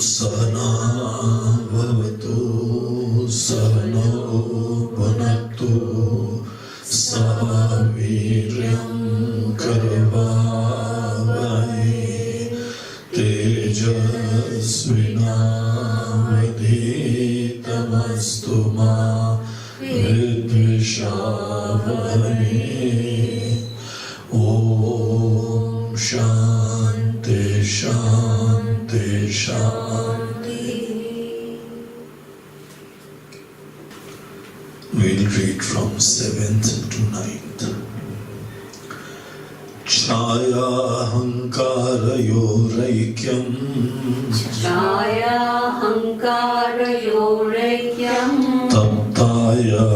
Sahana Bhavatu Sahano Bhunaktu Saviryam Karavavai Tejasvinavadhitamastu ma Vidvishavai. Om Shanti Shanti Shanti. We'll read from 7th to 9th. Chaya Ahamkara Yoraikyam Chaya Ahamkara Yoraikyam Taptaya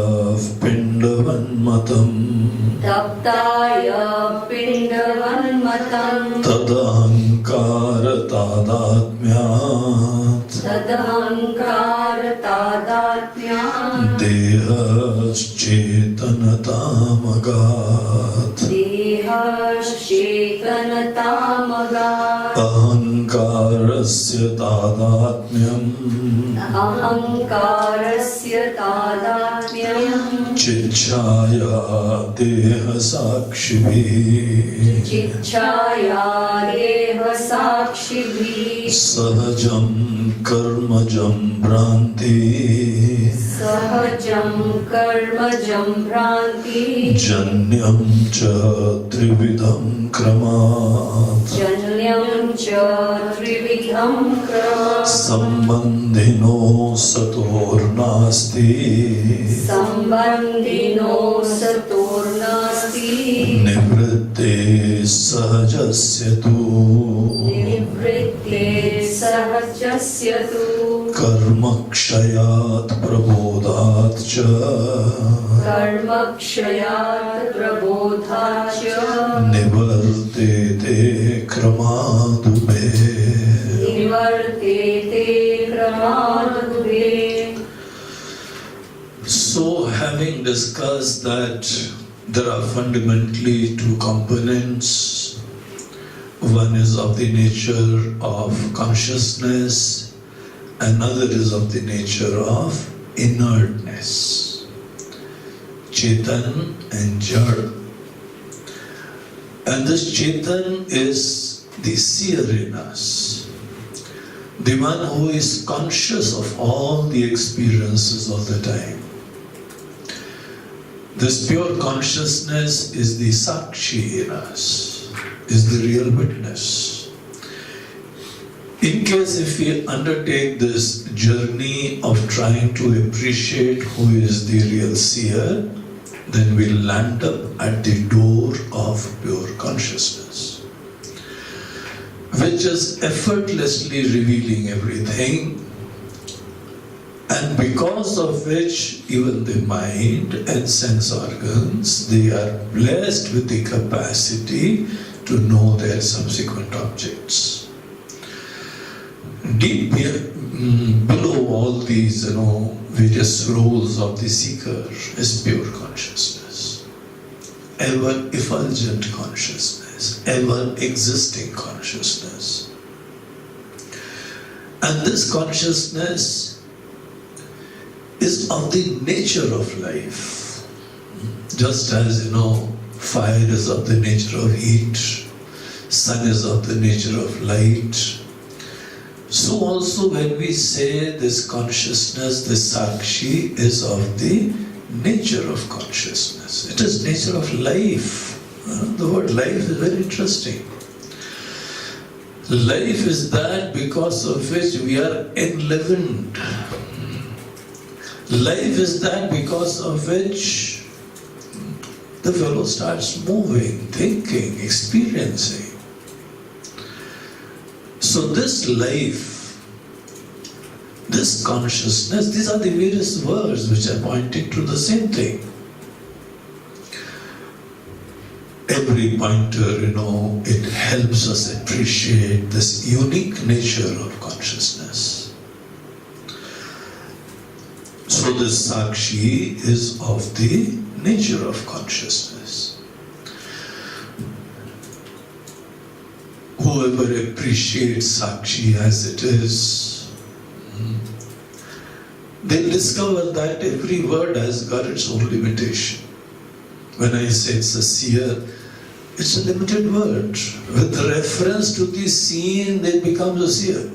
Pindavanmatam Taptaya Pindavanmatam Tadahankara Tadatmyat Tadahankara Tadatmyat Dehaschetanatamagaat Dehaschetanatamagaat Ahamkarasya Tadatmyam Ahamkarasya Tadatmyam Chichaya Dehasakshibhi Chichaya Dehasakshibhi Sahajam Karmajam Bhranti Sahajam Karmajam Bhranti Janyam Cha Trividham Kramat Janyam Cha Trividham Kramat Sambandhino Satornasti Sambandhino Saturnasti Nivritte Sahajasya Tu Nivritte Sahajasya Tu Karmakshayat Prabodhat Cha Karmakshayat Prabodhacha Nivartete Kramadube. Nivartete Kramadube. So, having discussed that there are fundamentally two components, one is of the nature of consciousness, another is of the nature of inertness, Chetan and Jad. And this Chetan is the seer in us, the one who is conscious of all the experiences all the time. This pure consciousness is the Sakshi in us, is the real witness. In case if we undertake this journey of trying to appreciate who is the real seer, then we'll land up at the door of pure consciousness, which is effortlessly revealing everything, and because of which even the mind and sense organs, they are blessed with the capacity to know their subsequent objects. Deep below all these, various roles of the seeker is pure consciousness, ever effulgent consciousness, ever existing consciousness. And this consciousness is of the nature of life. Just as, fire is of the nature of heat, sun is of the nature of light. So also when we say this consciousness, this Sakshi is of the nature of consciousness. It is nature of life. The word life is very interesting. Life is that because of which we are enlivened. Life is that because of which the fellow starts moving, thinking, experiencing. So this life, this consciousness, these are the various words which are pointing to the same thing. Every pointer, it helps us appreciate this unique nature of consciousness. So this Sakshi is of the nature of consciousness. Whoever appreciates Sakshi as it is, they'll discover that every word has got its own limitation. When I say it's a seer, it's a limited word. With reference to the seen, it becomes a seer.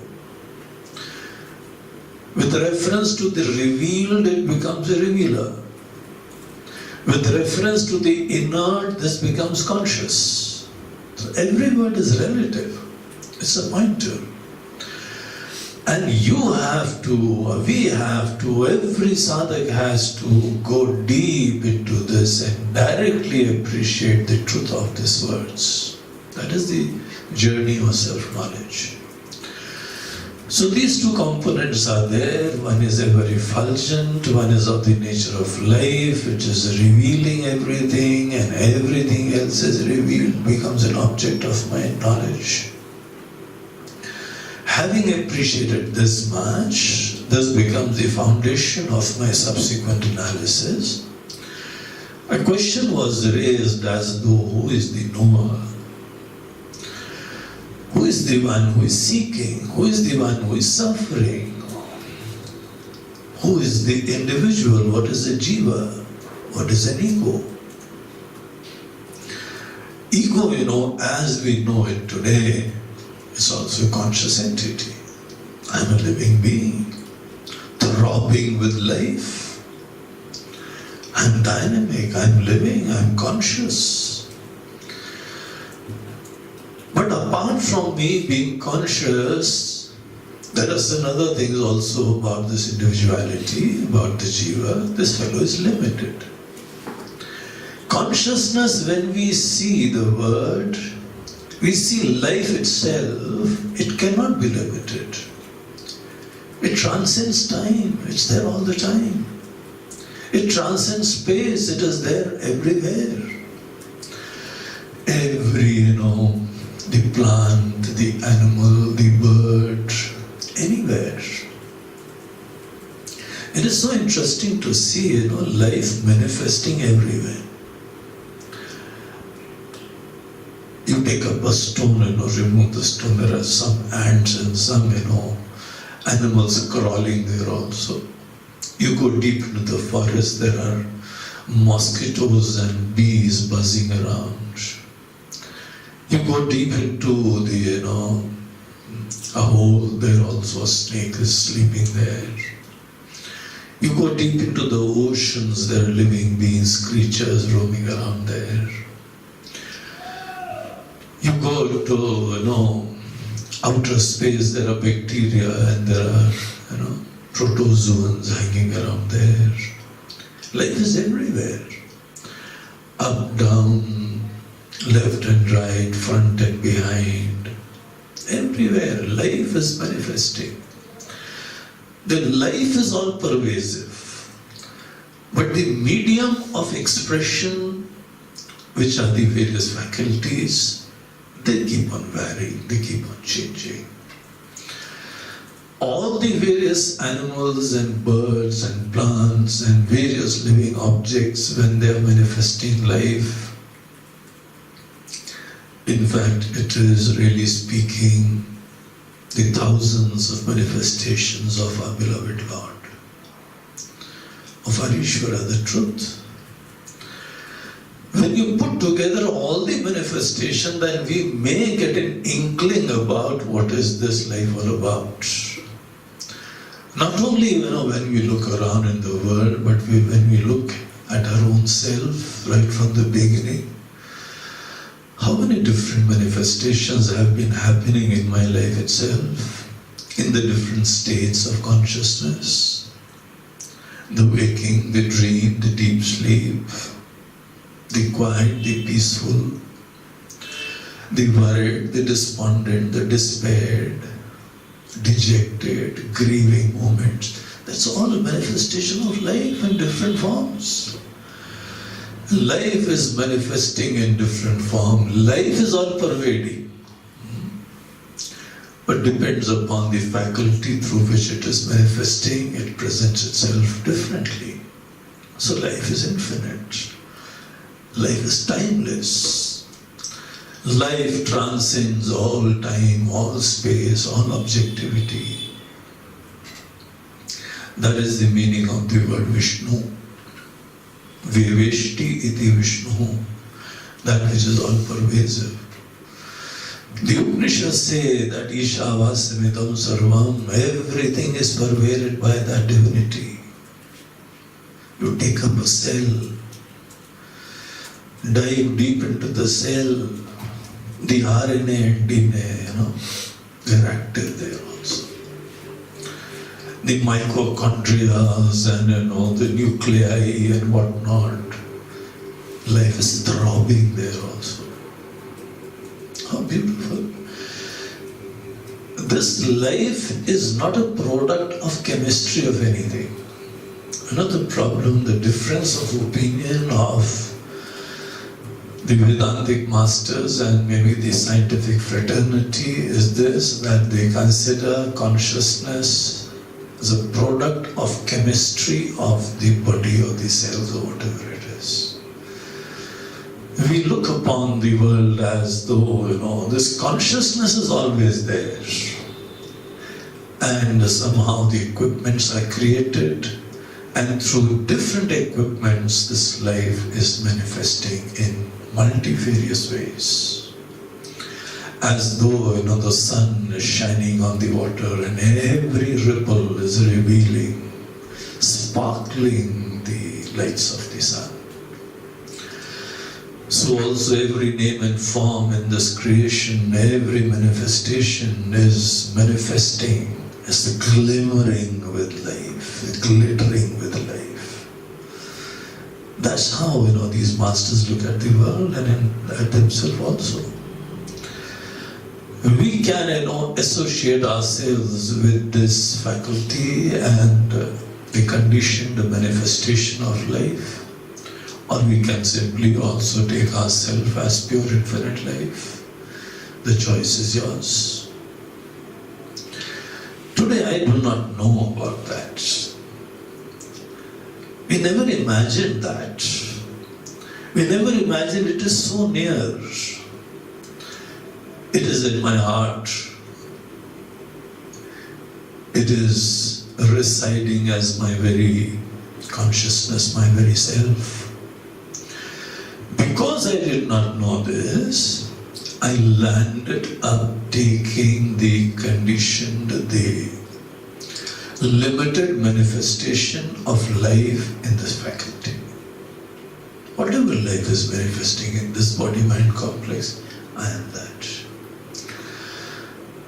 With reference to the revealed, it becomes a revealer. With reference to the inert, this becomes conscious. So every word is relative. It's a pointer. And you have to, we have to, every sadhak has to go deep into this and directly appreciate the truth of these words. That is the journey of self-knowledge. So these two components are there. One is ever effulgent, one is of the nature of life, which is revealing everything, and everything else is revealed, becomes an object of my knowledge. Having appreciated this much, this becomes the foundation of my subsequent analysis. A question was raised as though, who is the knower? Who is the one who is seeking? Who is the one who is suffering? Who is the individual? What is a jiva? What is an ego? Ego, as we know it today, is also a conscious entity. I'm a living being, throbbing with life. I'm dynamic, I'm living, I'm conscious. But apart from me being conscious, there are some other things also about this individuality, about the jiva. This fellow is limited. Consciousness, when we see the word, we see life itself, it cannot be limited. It transcends time, it's there all the time. It transcends space, it is there everywhere. Every, the plant, the animal, the bird, anywhere. It is so interesting to see, life manifesting everywhere. You take up a stone, remove the stone, there are some ants and some, animals crawling there also. You go deep into the forest, there are mosquitoes and bees buzzing around. You go deep into the, a hole, there also a snake is sleeping there. You go deep into the oceans, there are living beings, creatures roaming around there. You go to, outer space, there are bacteria and there are, protozoans hanging around there. Life is everywhere. Up, down, left and right, front and behind. Everywhere, life is manifesting. The life is all pervasive. But the medium of expression, which are the various faculties, they keep on varying, they keep on changing. All the various animals and birds and plants and various living objects, when they are manifesting life, in fact, it is really speaking the thousands of manifestations of our beloved Lord, of our Ishvara, the truth. When you put together all the manifestation, then we may get an inkling about what is this life all about. Not only when we look around in the world, but when we look at our own self right from the beginning. How many different manifestations have been happening in my life itself, in the different states of consciousness? The waking, the dream, the deep sleep, the quiet, the peaceful, the worried, the despondent, the despaired, dejected, grieving moments. That's all a manifestation of life in different forms. Life is manifesting in different form. Life is all pervading, but depends upon the faculty through which it is manifesting. It presents itself differently. So life is infinite. Life is timeless. Life transcends all time, all space, all objectivity. That is the meaning of the word Vishnu. Viveshti iti Vishnu. That which is all pervasive. The Upanishads say that Ishavasamitam Sarvam, everything is pervaded by that divinity. You take up a cell, dive deep into the cell, the RNA and DNA, they're active there also. The mitochondria and the nuclei and whatnot, life is throbbing there also. How beautiful. This life is not a product of chemistry of anything. Another problem, the difference of opinion of the Vedantic masters and maybe the scientific fraternity is this, that they consider consciousness as a product of chemistry of the body or the cells or whatever it is. We look upon the world as though, this consciousness is always there. And somehow the equipments are created, and through different equipments this life is manifesting in multifarious ways. As though, the sun is shining on the water and every ripple is revealing, sparkling the lights of the sun. So also every name and form in this creation, every manifestation is manifesting as the glimmering with life, the glittering with life. That's how, these masters look at the world and at themselves also. We can, associate ourselves with this faculty and the conditioned manifestation of life. Or we can simply also take ourselves as pure infinite life. The choice is yours. Today I do not know about that. We never imagined that. We never imagined it is so near. It is in my heart. It is residing as my very consciousness, my very self. Because I did not know this, I landed up taking the conditioned, the limited manifestation of life in this faculty. Whatever life is manifesting in this body-mind complex, I am that.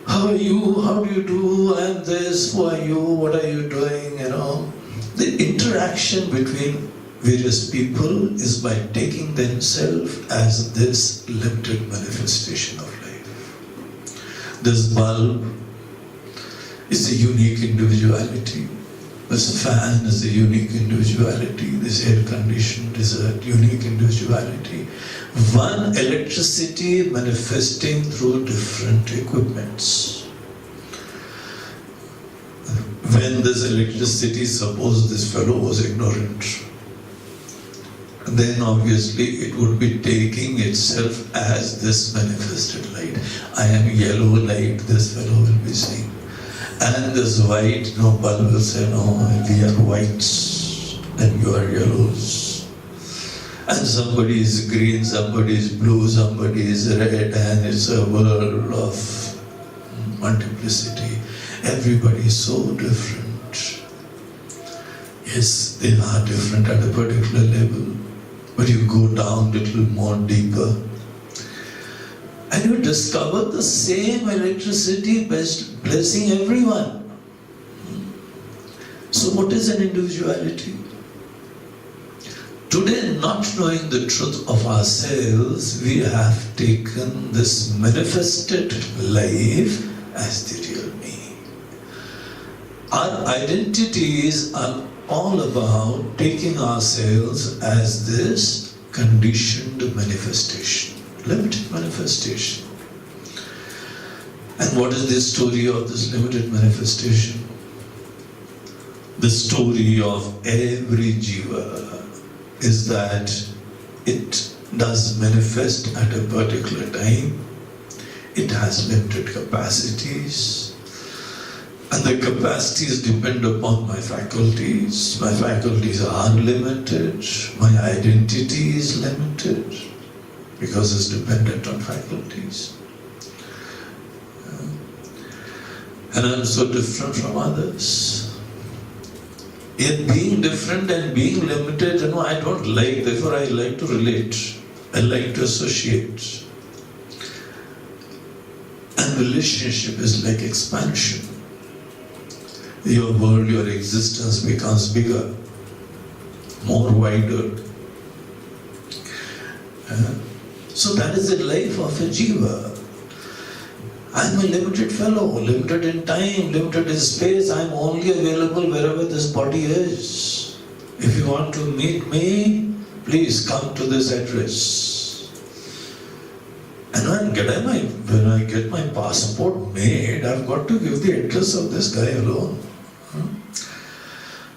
How are you? How do you do? I am this. Who are you? What are you doing? The interaction between various people is by taking themselves as this limited manifestation of life. This bulb is a unique individuality. This fan is a unique individuality. This air conditioned is a unique individuality. One electricity manifesting through different equipments. When this electricity, suppose this fellow was ignorant, then obviously it would be taking itself as this manifested light. I am yellow light, this fellow will be saying. And this white, bulb will say, no, we are whites and you are yellows. And somebody is green, somebody is blue, somebody is red, and it's a world of multiplicity. Everybody is so different. Yes, they are different at a particular level. But you go down a little more deeper and you discover the same electricity blessing everyone. So what is an individuality? Today, not knowing the truth of ourselves, we have taken this manifested life as the real me. Our identities are all about taking ourselves as this conditioned manifestation, limited manifestation. And what is the story of this limited manifestation? The story of every Jiva is that it does manifest at a particular time. It has limited capacities. And the capacities depend upon my faculties. My faculties are limited. My identity is limited because it's dependent on faculties. And I'm so different from others. Yet being different and being limited, I don't like, therefore I like to relate. I like to associate. And relationship is like expansion. Your world, your existence becomes bigger, more wider. So that is the life of a Jiva. I'm a limited fellow, limited in time, limited in space. I'm only available wherever this body is. If you want to meet me, please come to this address. And when I get my passport made, I've got to give the address of this guy alone.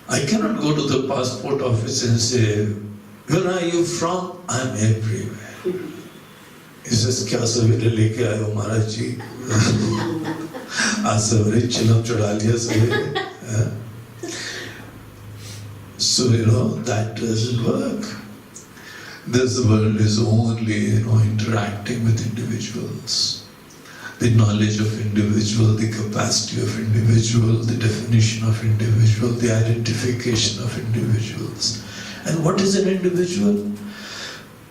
I cannot go to the passport office and say, where are you from? I'm everywhere. He says, kya savere leke aaye ho Maharaj ji? Aaj savere chilam chada liya savere. So, that doesn't work. This world is only, interacting with individuals. The knowledge of individual, the capacity of individual, the definition of individual, the identification of individuals. And what is an individual?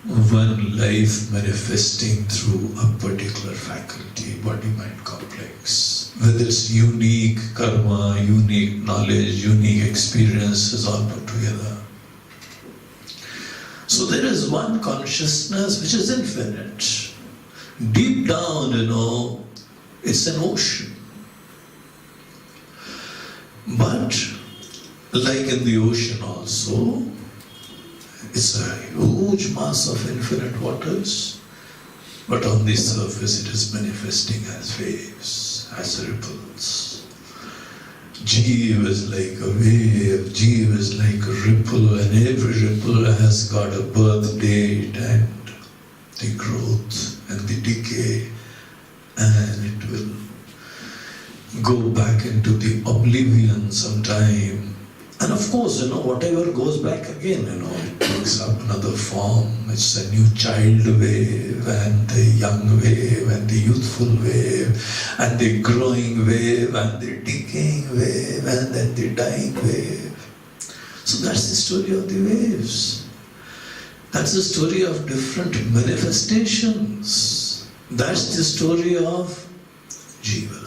One life manifesting through a particular faculty, body-mind complex. Whether it's unique karma, unique knowledge, unique experiences all put together. So there is one consciousness which is infinite. Deep down, it's an ocean. But, like in the ocean also, it's a huge mass of infinite waters. But on the surface it is manifesting as waves, as ripples. Jiva is like a wave, Jiva is like a ripple, and every ripple has got a birth date and the growth and the decay, and it will go back into the oblivion sometime. And of course, whatever goes back again, it takes up another form. It's a new child wave, and the young wave, and the youthful wave, and the growing wave, and the decaying wave, and then the dying wave. So that's the story of the waves. That's the story of different manifestations. That's the story of Jiva.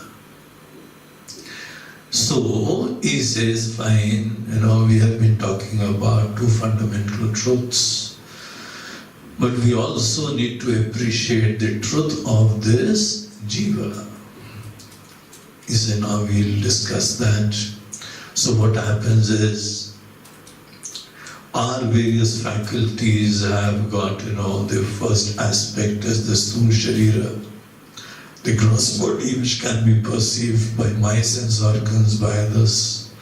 So, he says, fine, we have been talking about two fundamental truths. But we also need to appreciate the truth of this Jiva. He said, now we'll discuss that. So what happens is, our various faculties have got, the first aspect is the Sthula Sharira, the gross body which can be perceived by my sense organs, by others.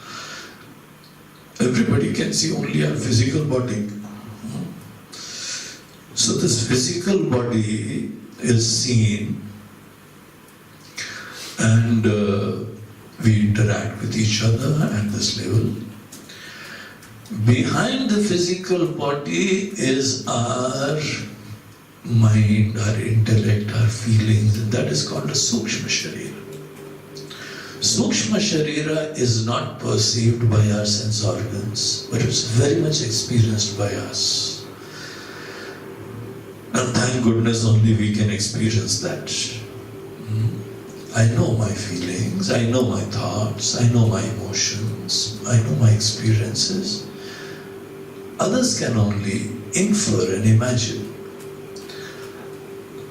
Everybody can see only our physical body. So this physical body is seen, and we interact with each other at this level. Behind the physical body is our mind, our intellect, our feelings, and that is called a Sukshma Sharira. Sukshma Sharira is not perceived by our sense organs, but it's very much experienced by us. And thank goodness only we can experience that. I know my feelings, I know my thoughts, I know my emotions, I know my experiences. Others can only infer and imagine.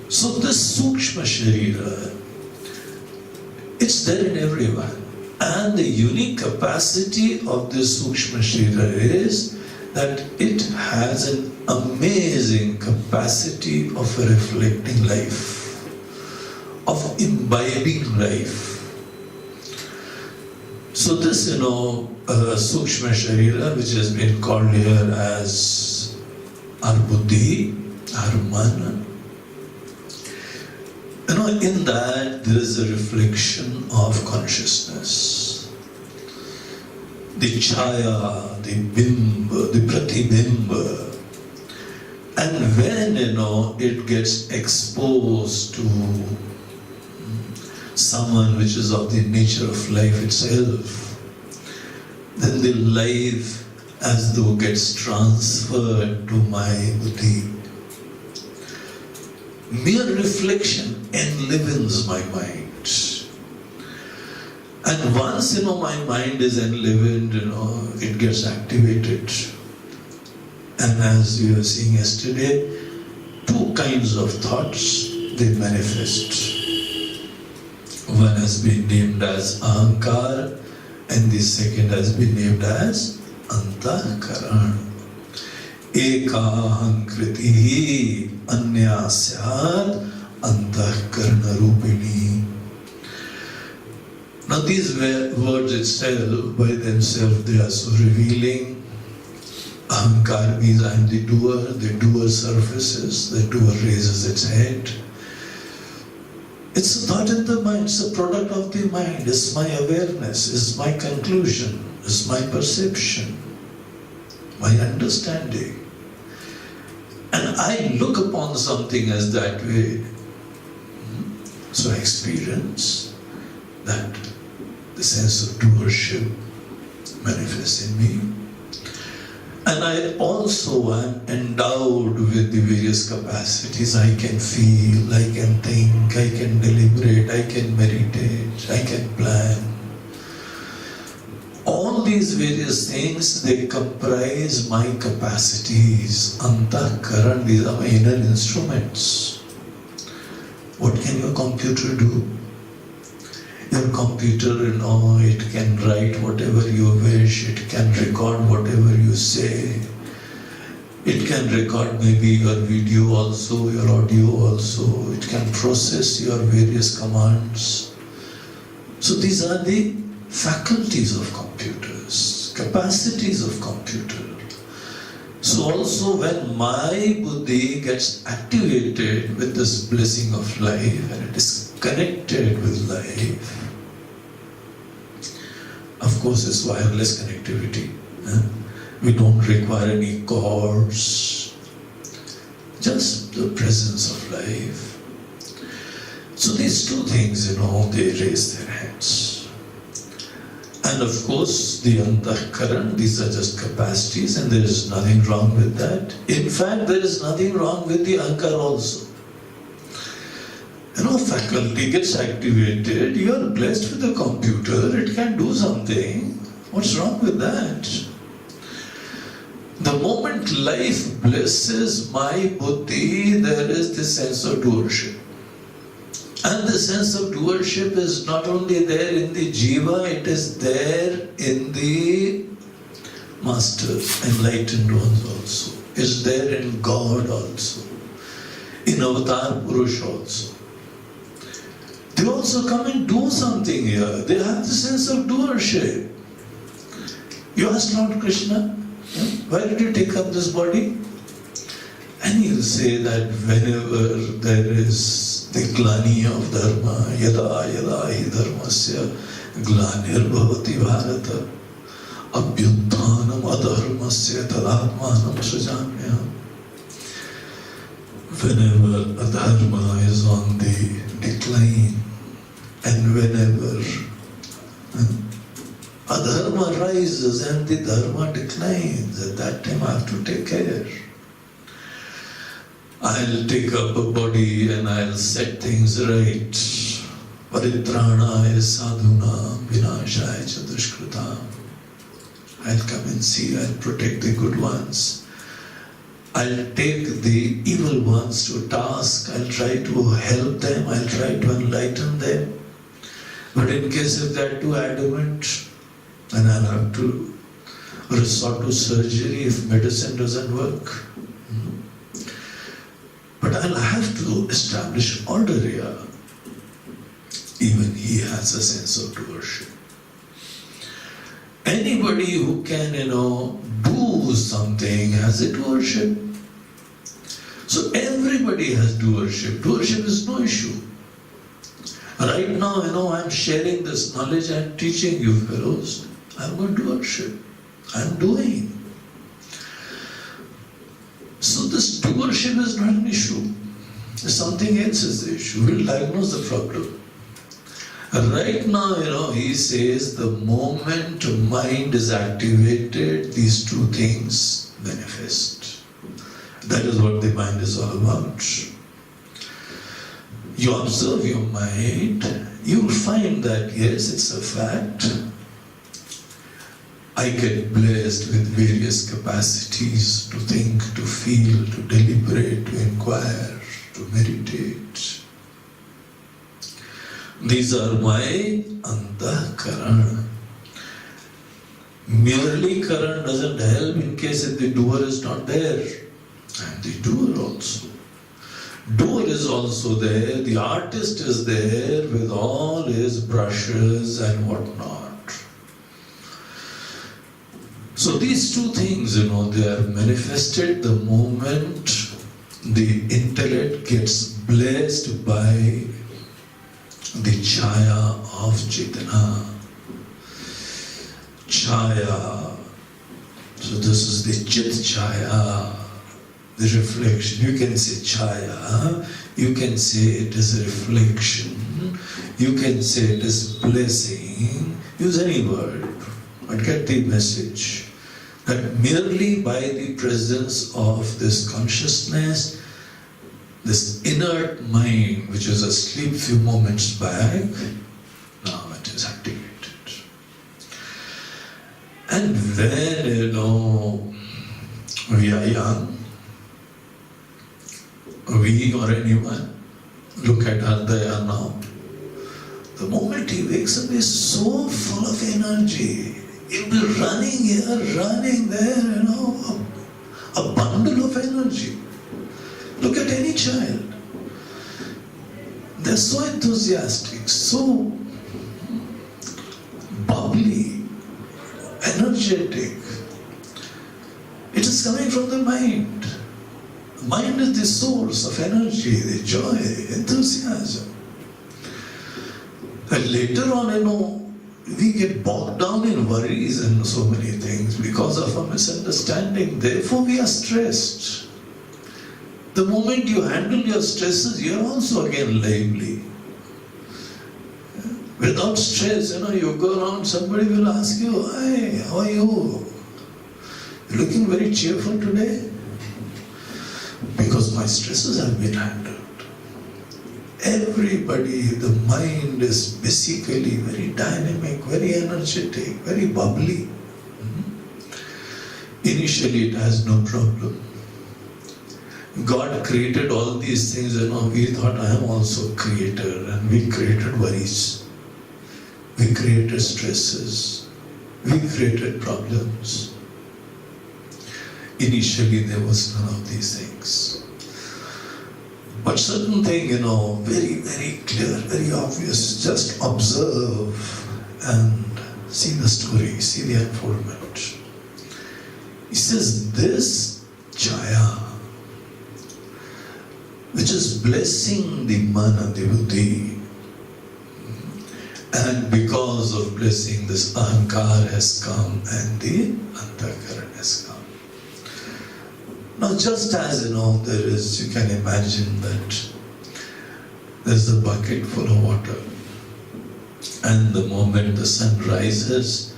So this Sukshma Sharira, it's there in everyone. And the unique capacity of this Sukshma Sharira is that it has an amazing capacity of reflecting life, of imbibing life. So this, Sukshma Sharira, which has been called here as our buddhi, our mana, In that there is a reflection of consciousness. The chaya, the bimba, the pratibimba. And when, it gets exposed to someone which is of the nature of life itself, then the life as though gets transferred to my buddhi. Mere reflection enlivens my mind. And once, my mind is enlivened, it gets activated. And as we were seeing yesterday, two kinds of thoughts, they manifest. One has been named as Ahamkara, and the second has been named as Antahkara. Ekahankritihi anyasyad antahkarana rupini. Now these words itself, by themselves, they are so revealing. Ahamkara means I am the doer surfaces, the doer raises its head. It's a thought in the mind, it's a product of the mind, it's my awareness, it's my conclusion, it's my perception, my understanding. And I look upon something as that way. So I experience that the sense of doership manifests in me. And I also am endowed with the various capacities. I can feel, I can think, I can deliberate, I can meditate, I can plan. All these various things, they comprise my capacities. Antahkaran, these are my inner instruments. What can your computer do? Your computer, it can write whatever you wish, it can record whatever you say. It can record maybe your video also, your audio also. It can process your various commands. So these are the faculties of computers, capacities of computer. So also when my buddhi gets activated with this blessing of life and it is connected with life, of course it's wireless connectivity. We don't require any cords, just the presence of life. So these two things, they raise their hands. And of course, the antahkaran, these are just capacities and there is nothing wrong with that. In fact, there is nothing wrong with the ankar also. Faculty gets activated, you are blessed with a computer, it can do something. What's wrong with that? The moment life blesses my buddhi, there is this sense of doership. And the sense of doership is not only there in the Jiva, it is there in the masters, enlightened ones also. It's there in God also, in Avatar Purush also. They also come and do something here. They have the sense of doership. You ask Lord Krishna, why did you take up this body? And he'll say that whenever there is the glani of dharma, yada yada hi dharmasya glanir bhavati bharata abhyutthanam adharmasya tadatmanam sujamya. Whenever adharma is on the decline, and whenever adharma rises and the dharma declines, at that time I have to take care. I'll take up a body and I'll set things right. Paritrana sadhuna vinashaya cha dushkritam. I'll come and see, I'll protect the good ones. I'll take the evil ones to task, I'll try to help them, I'll try to enlighten them. But in case if they're too adamant, then I'll have to resort to surgery if medicine doesn't work. But I'll have to establish order here. Even he has a sense of doership. Anybody who can, do something has a doership. So everybody has doership. Doership is no issue. Right now, I'm sharing this knowledge, I'm teaching you fellows. I'm going to worship. I'm doing. So this doership is not an issue. Something else is the issue. We'll diagnose the problem. Right now, he says the moment mind is activated, these two things manifest. That is what the mind is all about. You observe your mind, you will find that yes, it's a fact. I get blessed with various capacities to think, to feel, to deliberate, to inquire, to meditate. These are my Antahkarana. Merely Karan doesn't help in case if the doer is not there. And the doer also. Doer is also there, the artist is there with all his brushes and whatnot. So these two things, they are manifested the moment the intellect gets blessed by the chaya of Chaitanya. Chaya. So this is the Chit Chaya, the reflection. You can say chaya, you can say it is a reflection, you can say it is blessing, use any word, but get the message. That merely by the presence of this consciousness, this inert mind which was asleep few moments back, now it is activated. And when we are young, we or anyone look at Ardaya now, the moment he wakes up, he's so full of energy. He'll be running here, running there, a bundle of energy. Look at any child. They're so enthusiastic, so bubbly, energetic. It is coming from the mind. Mind is the source of energy, the joy, enthusiasm. And later on, we get bogged down in worries and so many things because of a misunderstanding. Therefore, we are stressed. The moment you handle your stresses, you are also again lively. Without stress, you go around, somebody will ask you, "Hi, how are you? You're looking very cheerful today." Because my stresses have been handled. Everybody, the mind is basically very dynamic, very energetic, very bubbly. Initially it has no problem. God created all these things, we thought I am also creator, and we created worries. We created stresses. We created problems. Initially there was none of these things. But certain thing, very, very clear, very obvious, just observe and see the story, see the unfoldment. He says, this chaya, which is blessing the mana, the buddhi, and because of blessing, this Ahamkara has come and the Antahkarana has come. Now, just as there is, you can imagine that there's a bucket full of water, and the moment the sun rises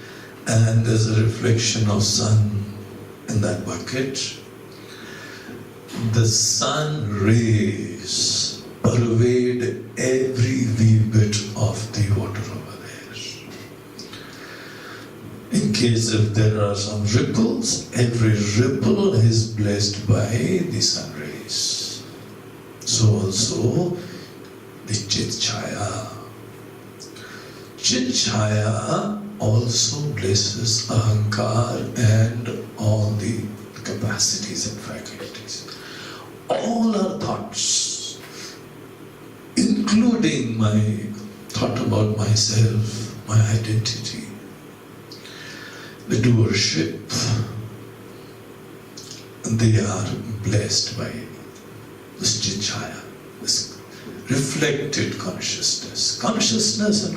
and there's a reflection of sun in that bucket, the sun rays pervade every wee bit of the water over there. In case if there are some ripples, every ripple is blessed by the sun rays. So also the Chit Chaya. Chit Chaya also blesses Ahamkara and all the capacities and faculties. All our thoughts, including my thought about myself, my identity, the doership, they are blessed by this Chit Chaya, this reflected consciousness. Consciousness,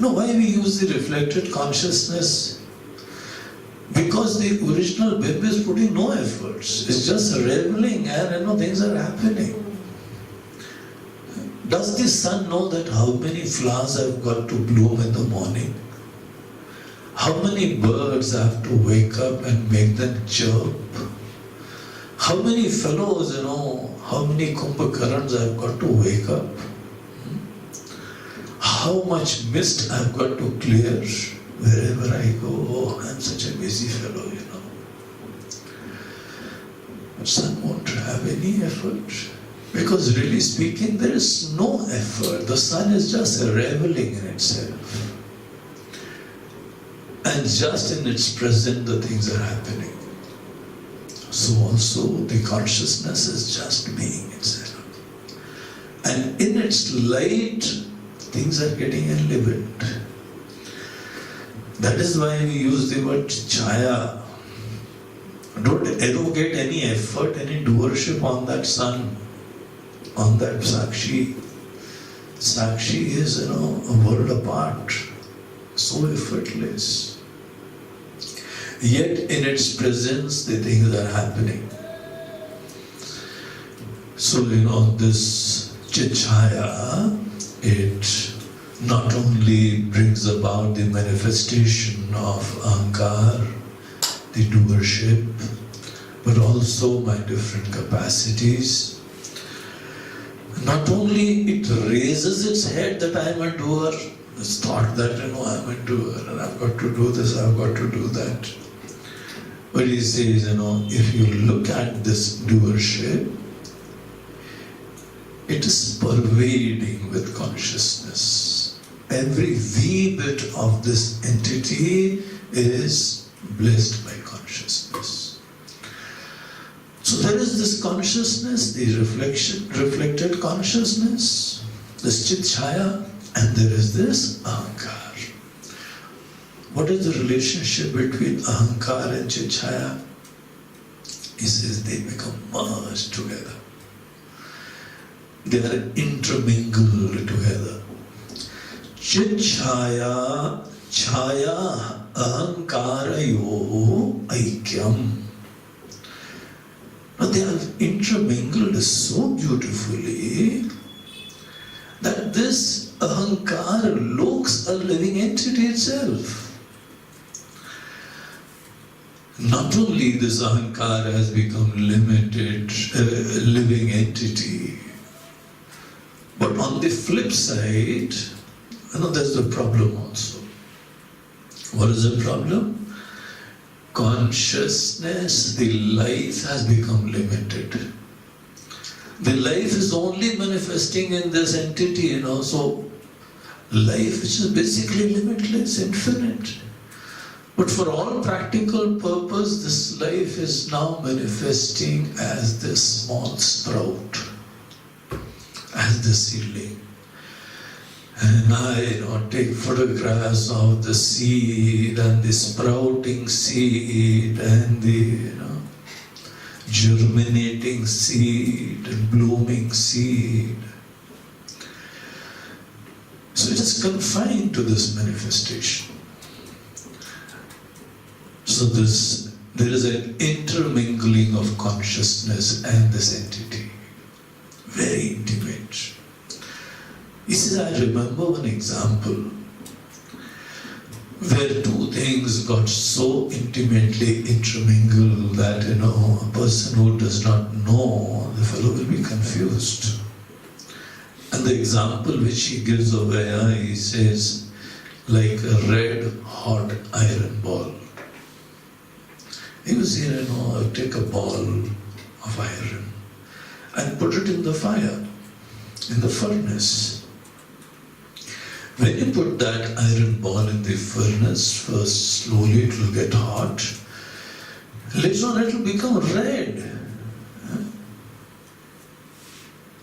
why we use the reflected consciousness? Because the original Bibb is putting no efforts. It's just reveling and things are happening. Does the sun know that how many flowers have got to bloom in the morning? How many birds have to wake up and make them chirp? How many fellows, how many Kumbhakarans I've got to wake up? How much mist I've got to clear wherever I go? Oh, I'm such a busy fellow, But sun won't have any effort. Because really speaking, there is no effort. The sun is just reveling in itself. And just in its present, the things are happening. So also the consciousness is just being itself. And in its light, things are getting enlivened. That is why we use the word chaya. Don't arrogate any effort, any doership on that sun, on that Sakshi. Sakshi is, a world apart, so effortless. Yet in its presence, the things are happening. So, this Chaya, it not only brings about the manifestation of Ahamkara, the doership, but also my different capacities. Not only it raises its head that I am a doer, it's thought that, I am a doer and I've got to do this, I've got to do that. But he says, if you look at this doership, it is pervading with consciousness. Every wee bit of this entity is blessed by consciousness. So there is this consciousness, the reflected consciousness, this Chit Chaya, and there is this Ahamkara. What is the relationship between Ahamkara and Chit Chaya? He says they become merged together. They are intermingled together. Chit Chaya, Chaya Ahamkarayo Aikyam. Now they are intermingled so beautifully that this Ahamkara looks a living entity itself. Not only this Ahamkara has become limited, living entity, but on the flip side, there's the problem also. What is the problem? Consciousness, the life has become limited. The life is only manifesting in this entity, so life which is basically limitless, infinite. But for all practical purpose, this life is now manifesting as this small sprout, as the seedling. And I take photographs of the seed and the sprouting seed and the germinating seed and blooming seed. So it is confined to this manifestation. So there is an intermingling of consciousness and this entity. Very intimate. He says, I remember one example where two things got so intimately intermingled that, a person who does not know, the fellow will be confused. And the example which he gives over here, he says, like a red hot iron ball. He was here, take a ball of iron and put it in the fire, in the furnace. When you put that iron ball in the furnace, first slowly it will get hot. Later on it will become red.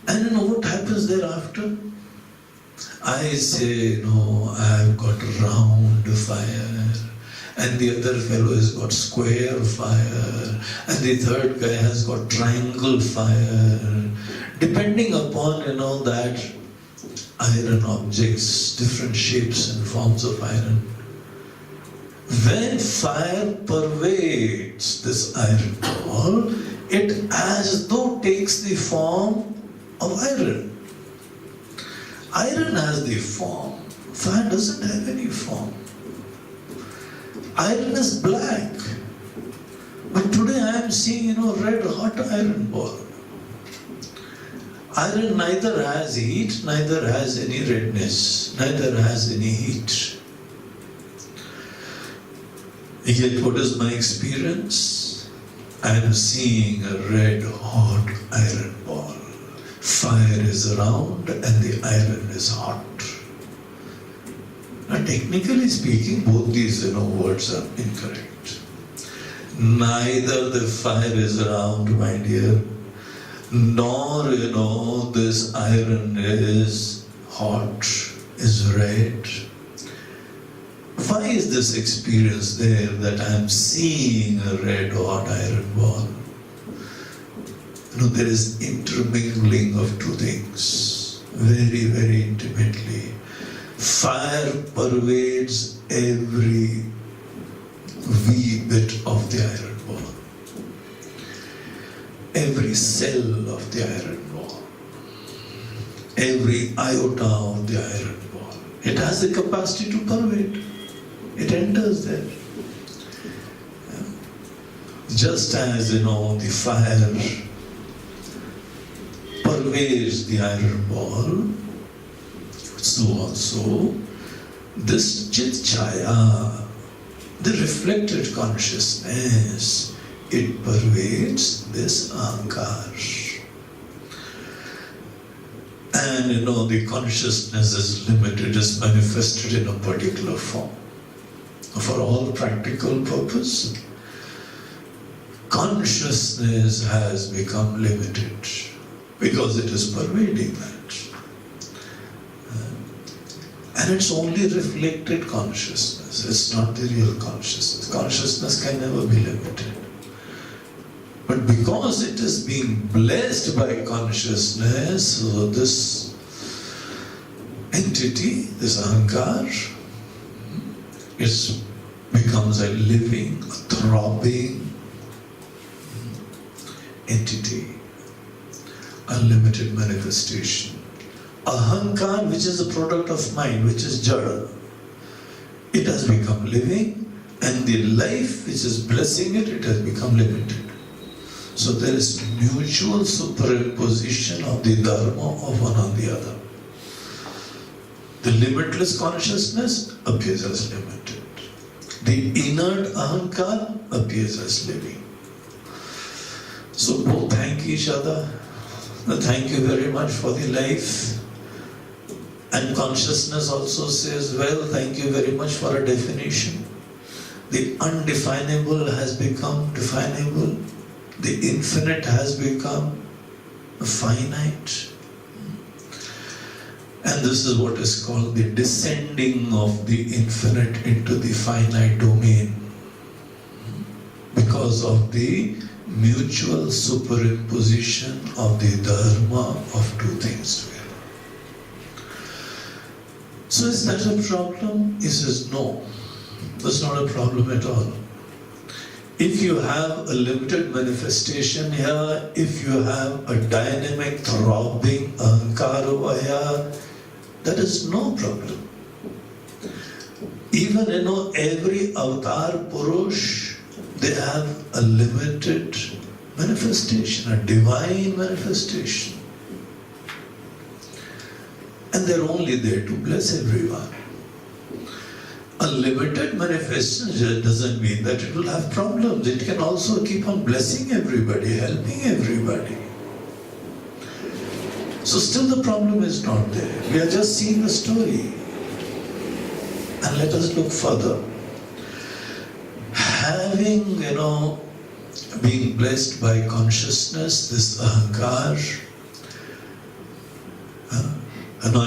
And what happens thereafter? I say, I've got a round fire and the other fellow has got square fire, and the third guy has got triangle fire, depending upon, that iron objects, different shapes and forms of iron. When fire pervades this iron ball, it as though takes the form of iron. Iron has the form, fire doesn't have any form. Iron is black, but today I am seeing, red hot iron ball. Iron neither has heat, neither has any redness, neither has any heat. Yet what is my experience? I am seeing a red hot iron ball. Fire is around and the iron is hot. Now technically speaking, both these words are incorrect. Neither the fire is around, my dear, nor this iron is hot, is red. Why is this experience there that I am seeing a red hot iron ball? There is intermingling of two things very, very intimately. Fire pervades every wee bit of the iron ball, every cell of the iron ball, every iota of the iron ball. It has the capacity to pervade. It enters there. Just as the fire pervades the iron ball, so also this chit chaya, the reflected consciousness, it pervades this ahamkara. And the consciousness is limited, is manifested in a particular form. For all practical purpose, consciousness has become limited because it is pervading that. And it's only reflected consciousness, it's not the real consciousness. Consciousness can never be limited. But because it is being blessed by consciousness, so this entity, this ahamkara, it becomes a living, a throbbing entity, unlimited manifestation. Ahamkara, which is a product of mind, which is jada, it has become living, and the life which is blessing it, it has become limited. So there is mutual superimposition of the dharma of one on the other. The limitless consciousness appears as limited. The inert ahamkara appears as living. So both thank each other. Thank you very much for the life. And consciousness also says, well, thank you very much for a definition. The undefinable has become definable. The infinite has become finite. And this is what is called the descending of the infinite into the finite domain, because of the mutual superimposition of the dharma of two things together. So is that a problem? He says, no, that's not a problem at all. If you have a limited manifestation here, if you have a dynamic throbbing ahamkara over here, that is no problem. Even every avatar Purush, they have a limited manifestation, a divine manifestation. And they're only there to bless everyone. A limited manifestation doesn't mean that it will have problems. It can also keep on blessing everybody, helping everybody. So still the problem is not there. We are just seeing the story. And let us look further. Having, being blessed by consciousness, this ahamkara,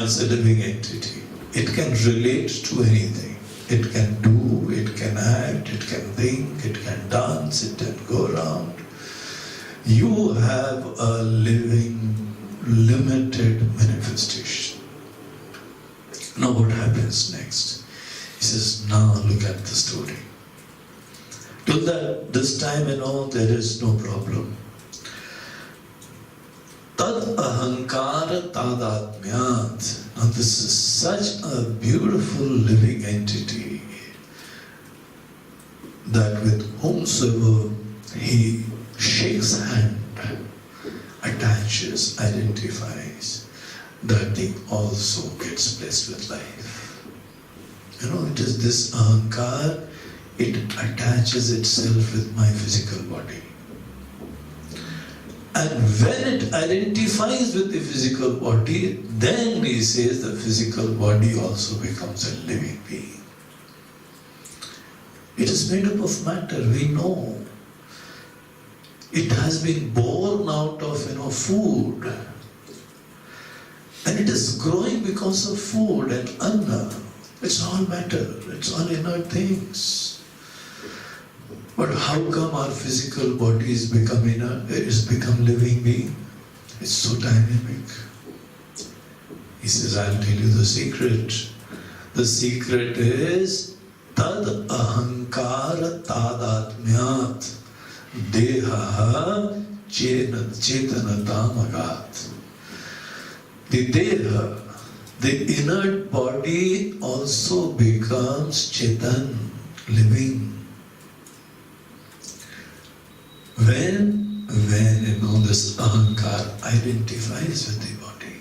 it's a living entity. It can relate to anything. It can do, it can act, it can think, it can dance, it can go around. You have a living, limited manifestation. Now what happens next? He says, now look at the story. Till that, this time, there is no problem. Tad Ahamkara tadatmyat. Now this is such a beautiful living entity that with whomsoever he shakes hand, attaches, identifies, that he also gets blessed with life. It is this Ahamkara, it attaches itself with my physical body. And when it identifies with the physical body, then he says the physical body also becomes a living being. It is made up of matter, we know. It has been born out of food. And it is growing because of food and anna. It's all matter, it's all inert things. But how come our physical bodies become inert? It has become living being. It's so dynamic. He says, I'll tell you the secret. The secret is tad ahamkara tadatmyat deha chetanatamagat. The deha, the inert body also becomes chetan, living. When this Ahamkara identifies with the body.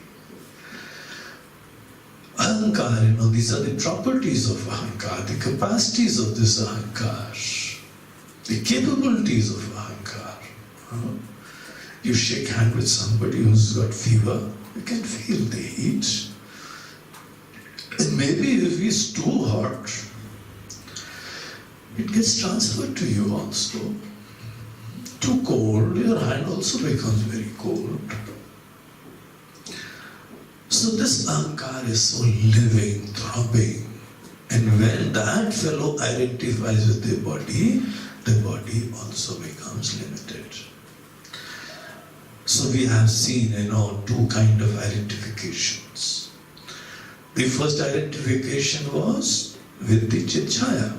Ahamkara, these are the properties of Ahamkara, the capacities of this Ahamkara, the capabilities of Ahamkara. You shake hand with somebody who's got fever, you can feel the heat. And maybe if he's too hot, it gets transferred to you also. Too cold, your hand also becomes very cold. So this Ahamkara is so living, throbbing. And when that fellow identifies with the body also becomes limited. So we have seen, two kind of identifications. The first identification was with the Chit-Chaya.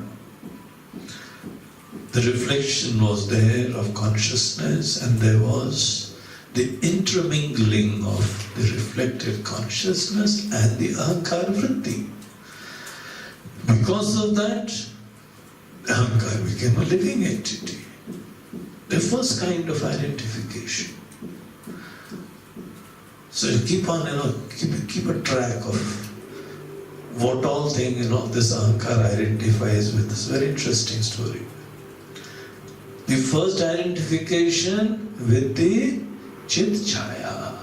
The reflection was there of consciousness, and there was the intermingling of the reflected consciousness and the Ahamkara vritti. Because of that, the Ahamkara became a living entity. The first kind of identification. So you keep on, keep a track of what all thing, this Ahamkara identifies with. This very interesting story. The first identification with the Chit-Chaya.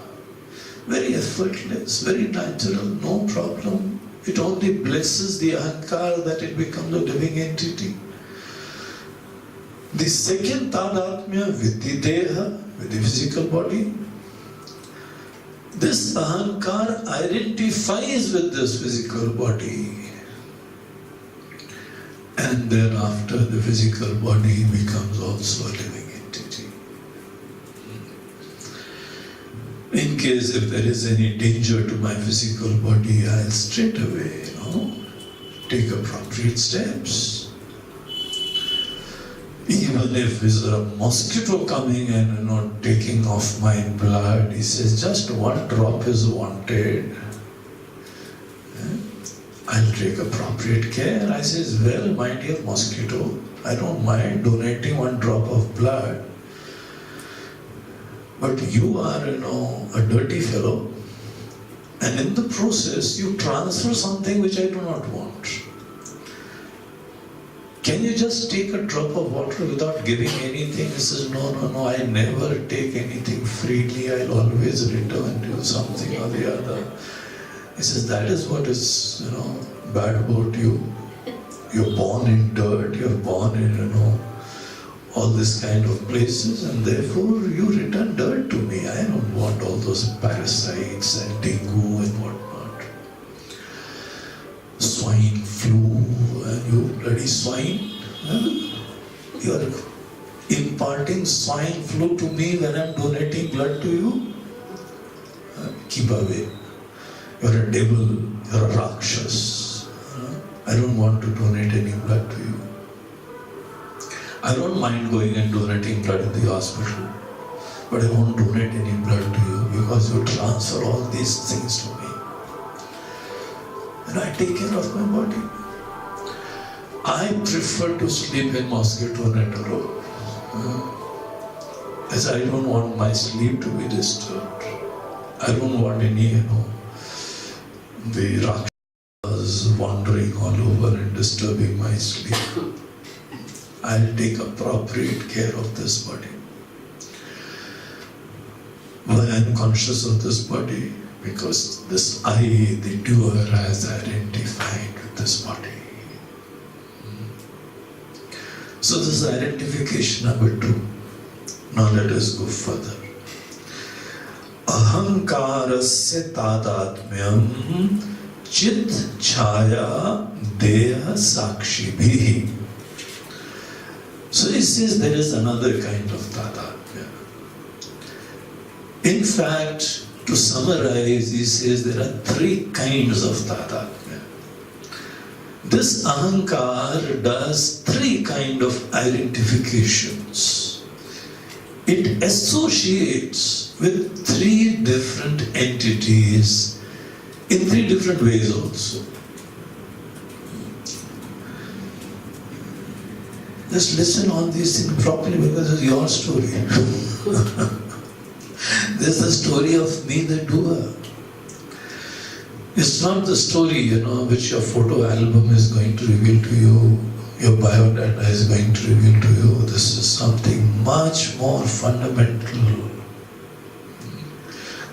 Very effortless, very natural, no problem. It only blesses the Ahamkara that it becomes a living entity. The second Tadatmya with the Deha, with the physical body. This Ahamkara identifies with this physical body. And thereafter the physical body becomes also a living entity. In case if there is any danger to my physical body, I'll straight away, take appropriate steps. Even if there's a mosquito coming and taking off my blood, he says just one drop is wanted. I'll take appropriate care. I says, well, my dear mosquito, I don't mind donating one drop of blood. But you are, a dirty fellow. And in the process, you transfer something which I do not want. Can you just take a drop of water without giving anything? He says, no, I never take anything freely. I'll always return you something or the other. He says, that is what is, bad about you. You're born in dirt, you're born in, all this kind of places, and therefore you return dirt to me. I don't want all those parasites and dengue and whatnot. Swine flu and I swine? You are imparting swine flu to me when I am donating blood to you? Keep away. You are a devil, you are a Rakshas. I don't want to donate any blood to you. I don't mind going and donating blood in the hospital, but I won't donate any blood to you because you transfer all these things to me. And I take care of my body. I prefer to sleep in mosquito net alone, as I don't want my sleep to be disturbed. I don't want any, the Rakshas wandering all over and disturbing my sleep. I'll take appropriate care of this body. Why I'm conscious of this body? Because this I, the doer, has identified with this body. So this is identification number 2. Now let us go further. Ahamkarasya tadatmyam chit chaya deha sakshibhi. So he says there is another kind of tadatmya. In fact, to summarize, he says there are 3 kinds of tadatmya. This Ahamkara does 3 kinds of identifications. It associates with 3 different entities in 3 different ways also. Just listen on these things properly because it's your story. This is the story of me, the doer. It's not the story, which your photo album is going to reveal to you, your biodata is going to reveal to you. This is something much more fundamental.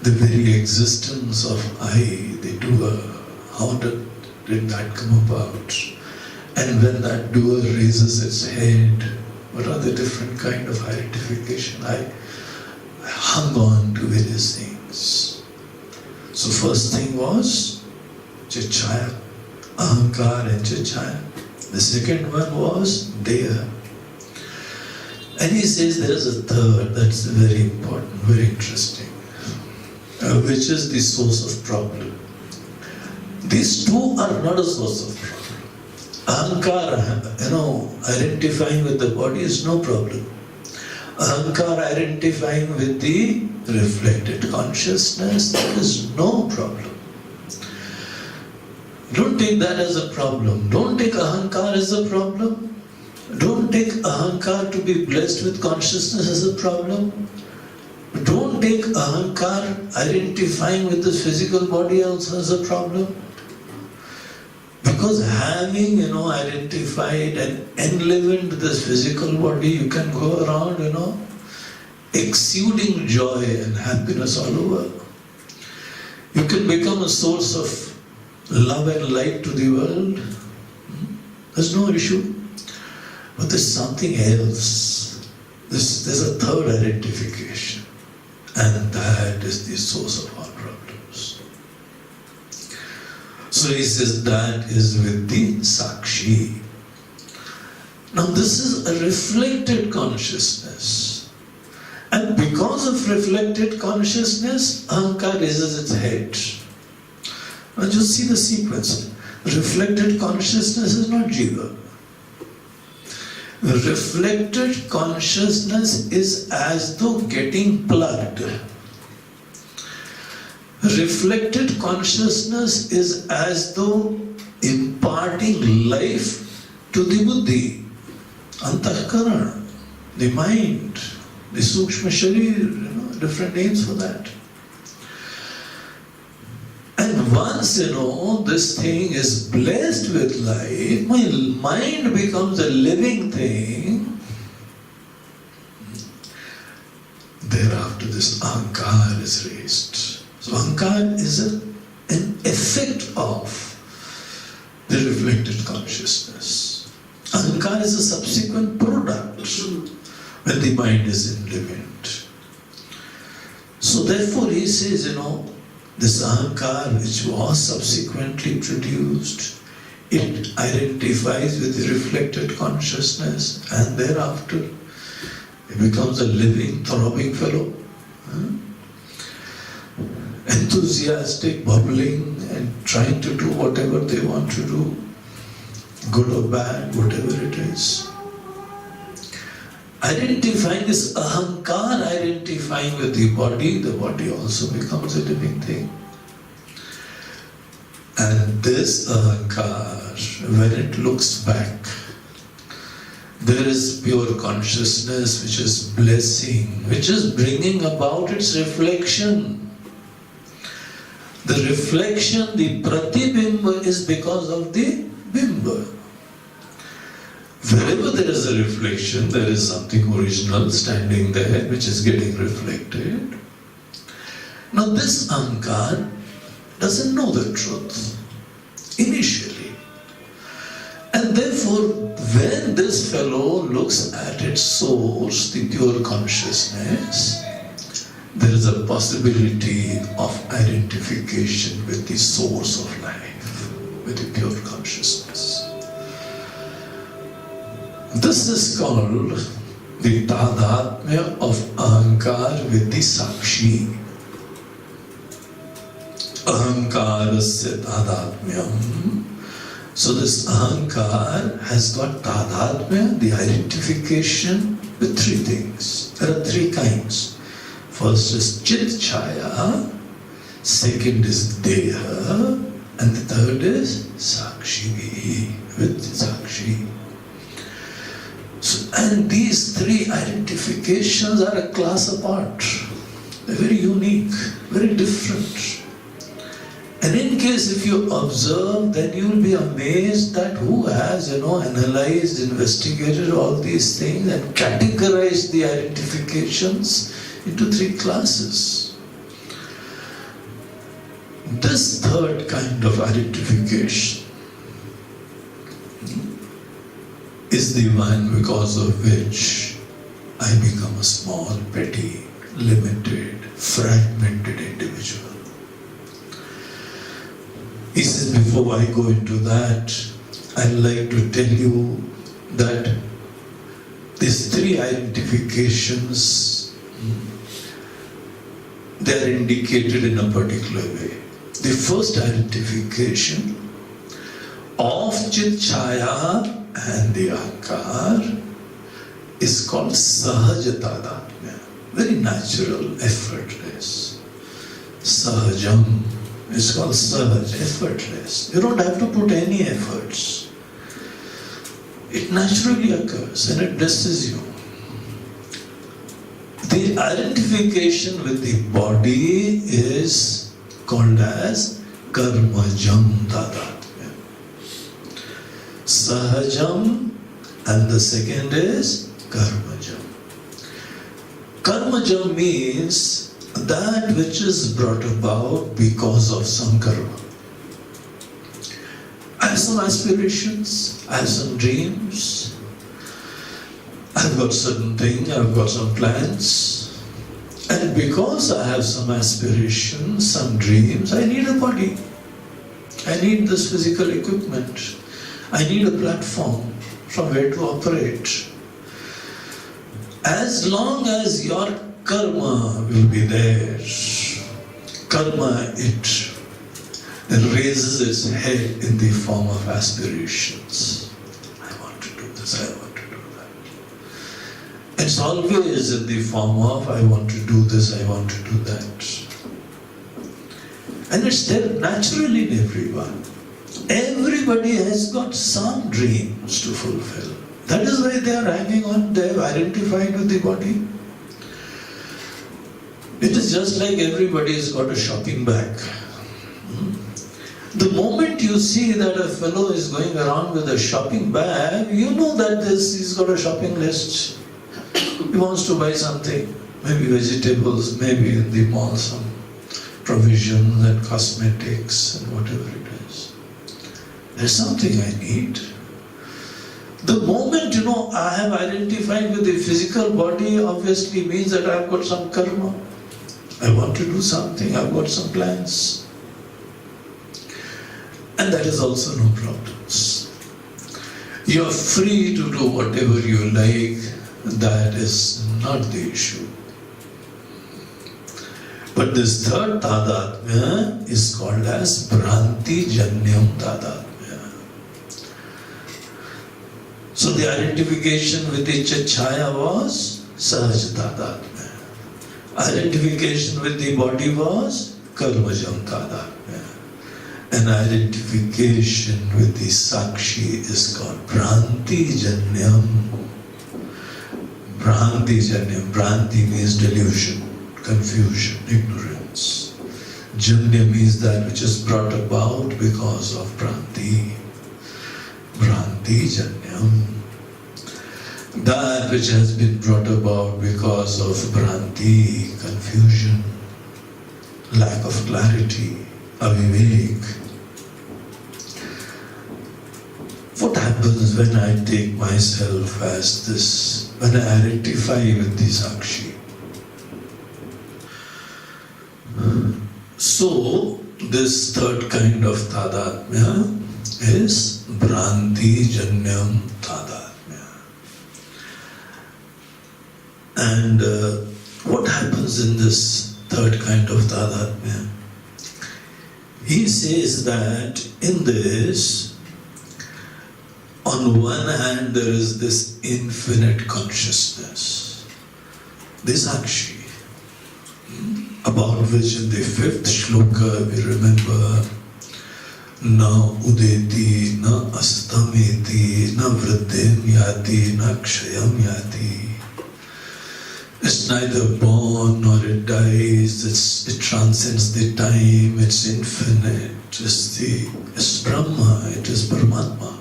The very existence of I, the doer, how did that come about? And when that doer raises its head, what are the different kind of identification? I hung on to various things. So first thing was Chichaya, Ahamkara and Chichaya. The second one was Deha. And he says there is a third that's very important, very interesting, which is the source of problem. These 2 are not a source of problem. Ahamkara, identifying with the body is no problem. Ahamkara identifying with the reflected consciousness, there is no problem. Don't take that as a problem. Don't take Ahamkara as a problem. Don't take Ahamkara to be blessed with consciousness as a problem. Don't take Ahamkara identifying with this physical body also as a problem. Because having, identified and enlivened this physical body, you can go around, exuding joy and happiness all over. You can become a source of love and light to the world. There's no issue. But there's something else. There's a third identification. And that is the source of all problems. So he says that is with the Sakshi. Now this is a reflected consciousness. And because of reflected consciousness, Ahamkara raises its head. Now just see the sequence. Reflected consciousness is not Jiva. Reflected consciousness is as though getting plugged. Reflected consciousness is as though imparting life to the buddhi, antahkara, the mind, the sukshma sharir, different names for that. And once, this thing is blessed with life, my mind becomes a living thing. Thereafter this Ahamkara is raised. So Ahamkara is an effect of the reflected consciousness. Ahamkara is a subsequent product when the mind is enlivened. So therefore he says, this Ahamkara which was subsequently produced, it identifies with the reflected consciousness, and thereafter it becomes a living, throbbing fellow. Enthusiastic, bubbling, and trying to do whatever they want to do, good or bad, whatever it is. Identifying this Ahamkara, identifying with the body also becomes a living thing. And this Ahamkara, when it looks back, there is pure consciousness which is blessing, which is bringing about its reflection. The reflection, the pratibimba, is because of the bimba. Wherever there is a reflection, there is something original standing there which is getting reflected. Now this Ahamkara doesn't know the truth initially. And therefore, when this fellow looks at its source, the pure consciousness, there is a possibility of identification with the source of life, with the pure consciousness. This is called the tadhatmya of Ahamkara with the sakshi. Ahamkarasya tadhatmyam. So this Ahamkara has got tadhatmya, the identification with three things. There are three kinds. First is chit chaya, second is deha, and the third is sakshi, with sakshi. So, and these three identifications are a class apart. They're very unique, very different. And in case if you observe, then you will be amazed that who has, analyzed, investigated all these things and categorized the identifications into three classes. This third kind of identification is the one because of which I become a small, petty, limited, fragmented individual. He says, before I go into that, I'd like to tell you that these three identifications, they are indicated in a particular way. The first identification of Chit Chaya and the Ahamkara is called Sahaja Tadatmya, very natural, effortless. Sahajam is called Sahaj, effortless. You don't have to put any efforts. It naturally occurs and it blesses you. The identification with the body is called as Karmajam Tadatmya. Sahajam, and the second is Karmajam. Karmajam means that which is brought about because of some karma. I have some aspirations, I have some dreams, I've got certain things, I've got some plans, and because I have some aspirations, some dreams, I need a body. I need this physical equipment. I need a platform from where to operate. As long as your karma will be there, karma, it raises its head in the form of aspirations. I want to do this, I want to do that. It's always in the form of I want to do this, I want to do that. And it's there naturally in everyone. Everybody has got some dreams to fulfill. That is why they are hanging on, they have identified with the body. It is just like everybody has got a shopping bag. The moment you see that a fellow is going around with a shopping bag, you know that he's got a shopping list. He wants to buy something, maybe vegetables, maybe in the mall some provisions and cosmetics and whatever it is. There's something I need. The moment, I have identified with the physical body, obviously means that I've got some karma. I want to do something, I've got some plans. And that is also no problem. You are free to do whatever you like. That is not the issue. But this third tadatmya is called as Bhranti Janyam tadatmya. So the identification with the chaya was Sahaj tadatmya. Identification with the body was Karmajam tadatmya. And identification with the Sakshi is called Bhranti Janyam. Bhranti Janyam. Bhranti means delusion, confusion, ignorance. Janya means that which is brought about because of Bhranti. Bhranti Janyam. That which has been brought about because of Bhranti, confusion, lack of clarity, avivek. What happens when I take myself as this, when I identify with the Sakshi? So, this third kind of tadatmya is Bhranti Janyam tadatmya. And what happens in this third kind of tadatmya? He says that in this, on one hand, there is this infinite consciousness, this Sakshi, about which in the 5th shloka we remember, na udeti, na astameti, na vriddhim yati, na kshayam yati. It's neither born nor it dies, it transcends the time, it's infinite, it's Brahma, it is Paramatma.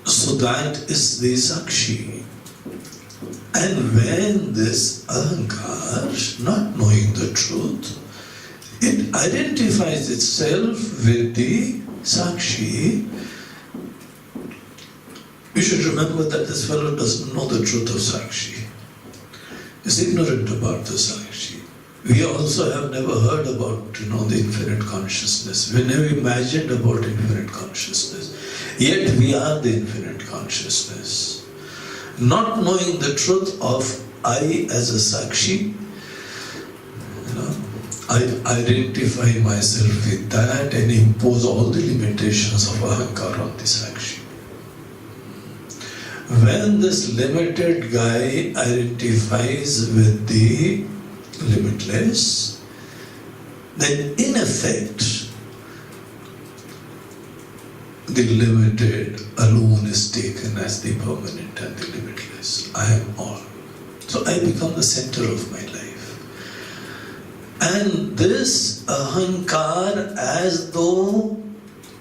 So that is the Sakshi. And when this Ahamkara, not knowing the truth, it identifies itself with the Sakshi, you should remember that this fellow doesn't know the truth of Sakshi. He's ignorant about the Sakshi. We also have never heard about, the infinite consciousness. We never imagined about infinite consciousness. Yet we are the infinite consciousness. Not knowing the truth of I as a Sakshi, I identify myself with that and impose all the limitations of Ahamkara on the Sakshi. When this limited guy identifies with the limitless, then in effect, the limited alone is taken as the permanent and the limitless. I am all. So I become the center of my life. And this Ahamkara as though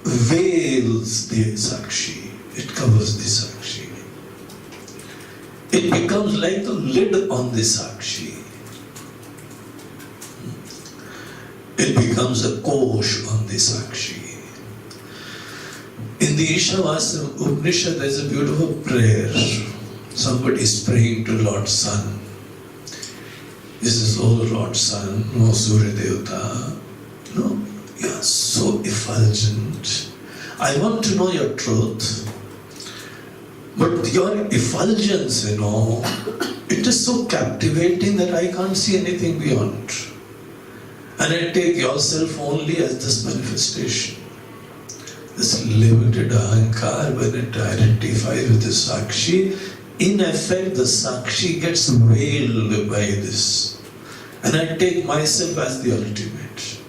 veils the Sakshi. It covers the Sakshi. It becomes like the lid on the Sakshi. It becomes a kosh on the Sakshi. In the Ishavasana Upanishad, there is a beautiful prayer. Somebody is praying to Lord Sun. This is, oh Lord Sun, oh Surya Devata, you are so effulgent. I want to know your truth. But your effulgence, it is so captivating that I can't see anything beyond. And I take yourself only as this manifestation. This limited Ahamkara, when it identifies with the Sakshi, in effect the Sakshi gets veiled by this. And I take myself as the ultimate.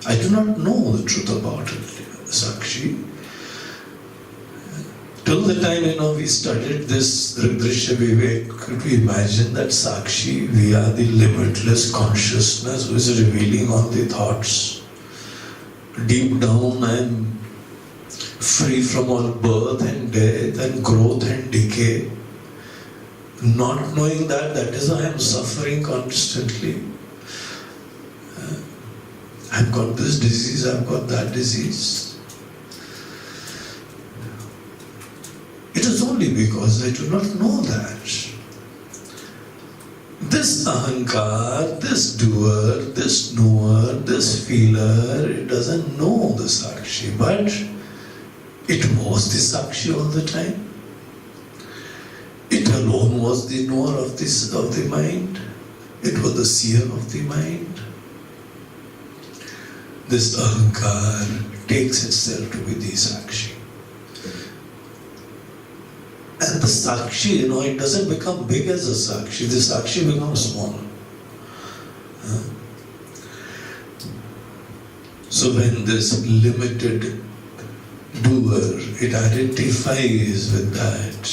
I do not know the truth about it, Sakshi. Till the time, we studied this Drg-Dryshya Viveka, could we imagine that Sakshi, we are the limitless consciousness who is revealing all the thoughts. Deep down I am free from all birth and death and growth and decay. Not knowing that is why I am suffering constantly. I've got this disease, I've got that disease. It is only because I do not know that. This Ahamkara, this doer, this knower, this feeler, it doesn't know the Sakshi, but It was the Sakshi all the time. It alone was the knower of the mind. It was the seer of the mind. This Ahamkara takes itself to be the Sakshi. And the Sakshi, it doesn't become big as a Sakshi. The Sakshi becomes small. So when this limited doer, it identifies with that,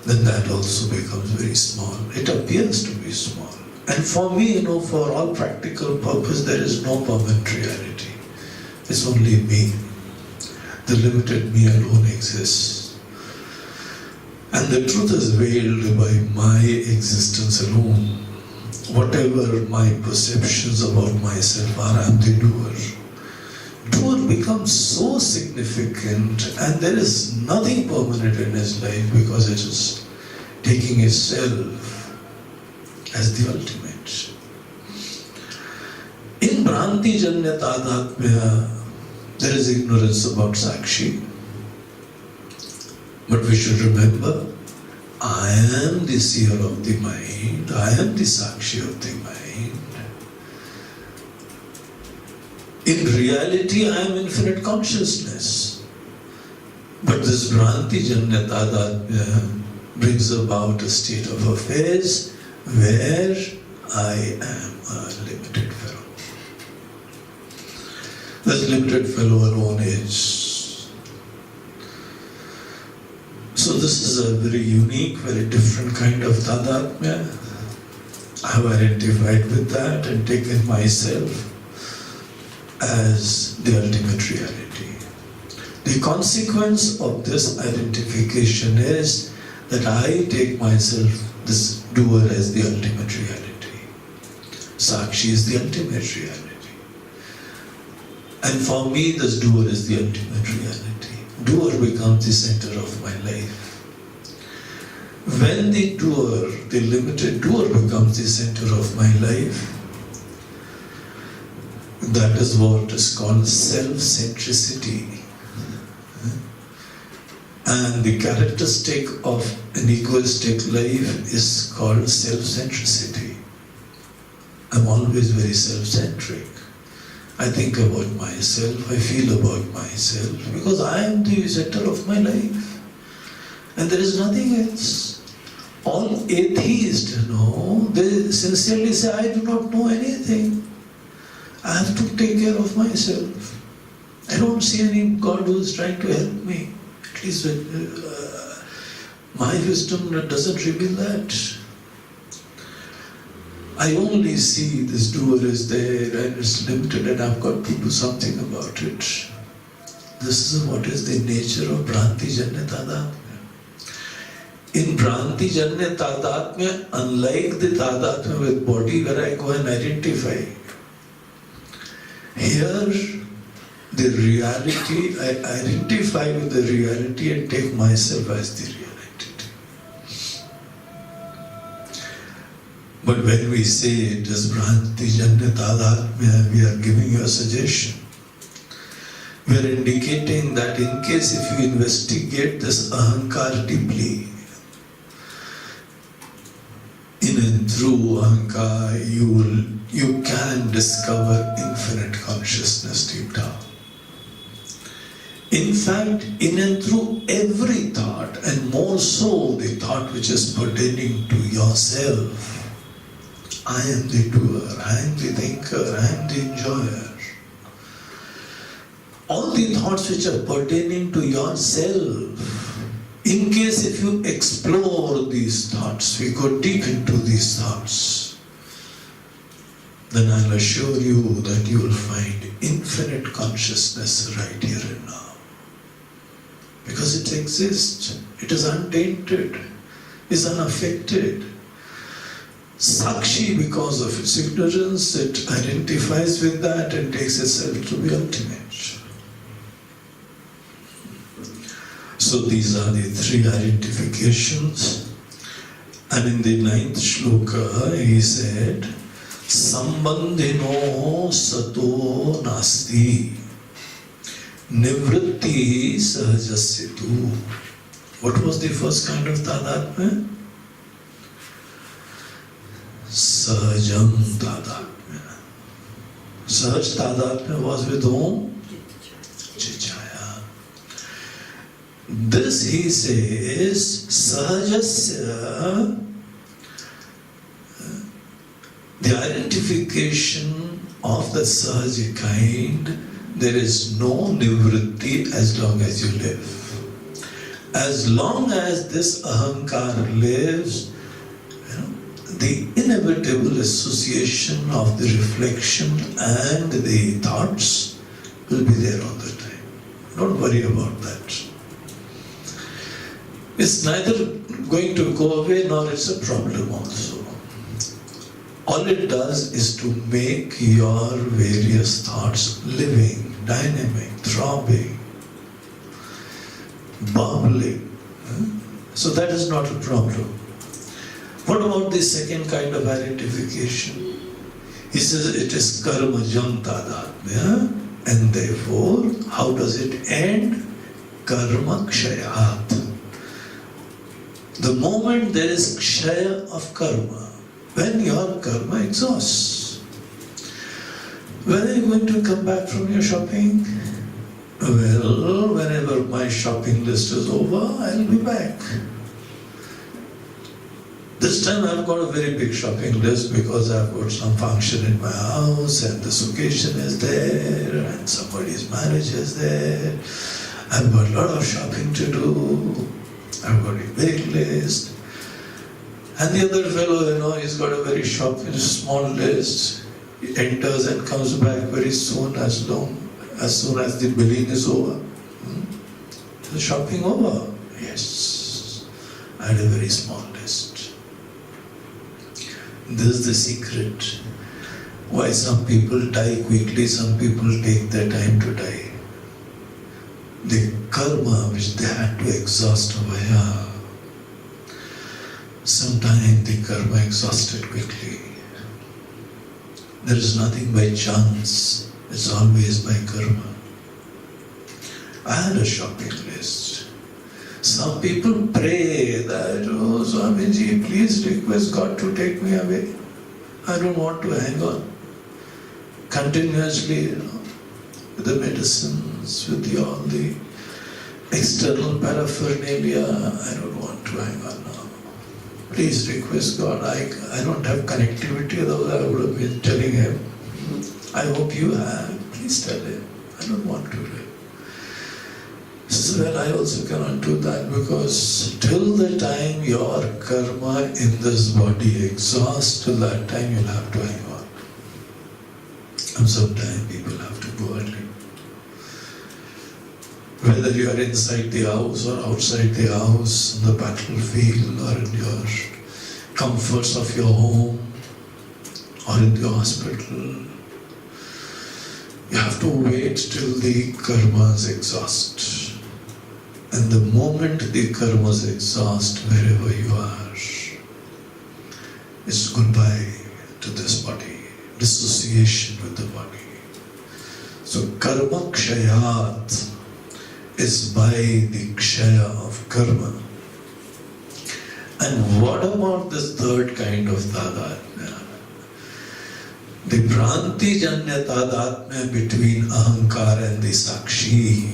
then that also becomes very small. It appears to be small. And for me, for all practical purpose, there is no permanent reality. It's only me. The limited me alone exists. And the truth is veiled by my existence alone. Whatever my perceptions about myself are, I am the doer. Doer becomes so significant, and there is nothing permanent in his life because it is taking itself as the ultimate. In Bhranti Janya Tadatmya, there is ignorance about Sakshi. But we should remember, I am the seer of the mind, I am the Sakshi of the mind. In reality, I am infinite consciousness. But this Bhranti Janya Tadatmya brings about a state of affairs where I am a limited fellow. This limited fellow alone is. So this is a very unique, very different kind of Tadatmya. I have identified with that and taken myself as the ultimate reality. The consequence of this identification is that I take myself, this doer, as the ultimate reality. Sakshi is the ultimate reality. And for me, this doer is the ultimate reality. Doer becomes the center of my life. When the doer, the limited doer, becomes the center of my life, that is what is called self-centricity. And the characteristic of an egoistic life is called self-centricity. I'm always very self-centric. I think about myself, I feel about myself, because I am the center of my life. And there is nothing else. All atheists, they sincerely say, I do not know anything. I have to take care of myself. I don't see any God who is trying to help me. At least my wisdom doesn't reveal that. I only see this doer is there and it's limited and I've got to do something about it. This is what is the nature of Bhranti Janya Tadatmya. In Bhranti Janya Tadatmya, unlike the Tadatmya with body where I go and identify, here the reality, I identify with the reality and take myself as the reality. But when we say it is Bhranti Janya Tadatmya, we are giving you a suggestion. We are indicating that in case if you investigate this Ahamkara deeply, in and through Ahamkara, you can discover infinite consciousness deep down. In fact, in and through every thought, and more so the thought which is pertaining to yourself, I am the doer, I am the thinker, I am the enjoyer. All the thoughts which are pertaining to yourself, in case if you explore these thoughts, we go deep into these thoughts, then I'll assure you that you will find infinite consciousness right here and now. Because it exists, it is untainted, is unaffected. Sakshi, because of its ignorance, it identifies with that and takes itself to be ultimate. So these are the three identifications. And in the 9th shloka, he said, Sambandhino sato nasti Nivritti sahajasya tu. What was the first kind of tadatmya? Sahajam tadatmya. Sahaj tadatmya was with whom? Chichaya. This he says, sahajasya, the identification of the sahaja kind, there is no nivritti as long as you live. As long as this ahamkara lives, the inevitable association of the reflection and the thoughts will be there all the time. Don't worry about that. It's neither going to go away nor it's a problem also. All it does is to make your various thoughts living, dynamic, throbbing, bubbling. So that is not a problem. What about the second kind of identification? He says it is karma jam tadatmya, and therefore, how does it end? Karma kshayat. The moment there is kshaya of karma, when your karma exhausts. When are you going to come back from your shopping? Well, whenever my shopping list is over, I'll be back. This time I've got a very big shopping list because I've got some function in my house and this occasion is there and somebody's marriage is there. I've got a lot of shopping to do. I've got a big list. And the other fellow, he's got a very small list. He enters and comes back very soon, as soon as the billing is over. The shopping over? Yes. I had a very small list. This is the secret. Why some people die quickly, some people take their time to die. The karma which they had to exhaust over here, sometimes the karma exhausted quickly. There is nothing by chance, it's always by karma. I had a shopping list. Some people pray that, oh Swamiji, please request God to take me away. I don't want to hang on. Continuously, with the medicines, with all the external paraphernalia, I don't want to hang on now. Please request God. I don't have connectivity, otherwise I would have been telling him. I hope you have. Please tell him. I don't want to. He says, well, I also cannot do that because till the time your karma in this body exhausts, till that time you'll have to hang on. And sometimes people have to go early. Whether you are inside the house or outside the house, on the battlefield or in your comforts of your home or in the hospital, you have to wait till the karmas exhaust. And the moment the karmas exhaust, wherever you are, it's goodbye to this body, dissociation with the body. So karma kshayat is by the kshaya of karma. And what about this third kind of tadatmya? The Bhranti-janya tadatmya between Ahamkara and the Sakshi,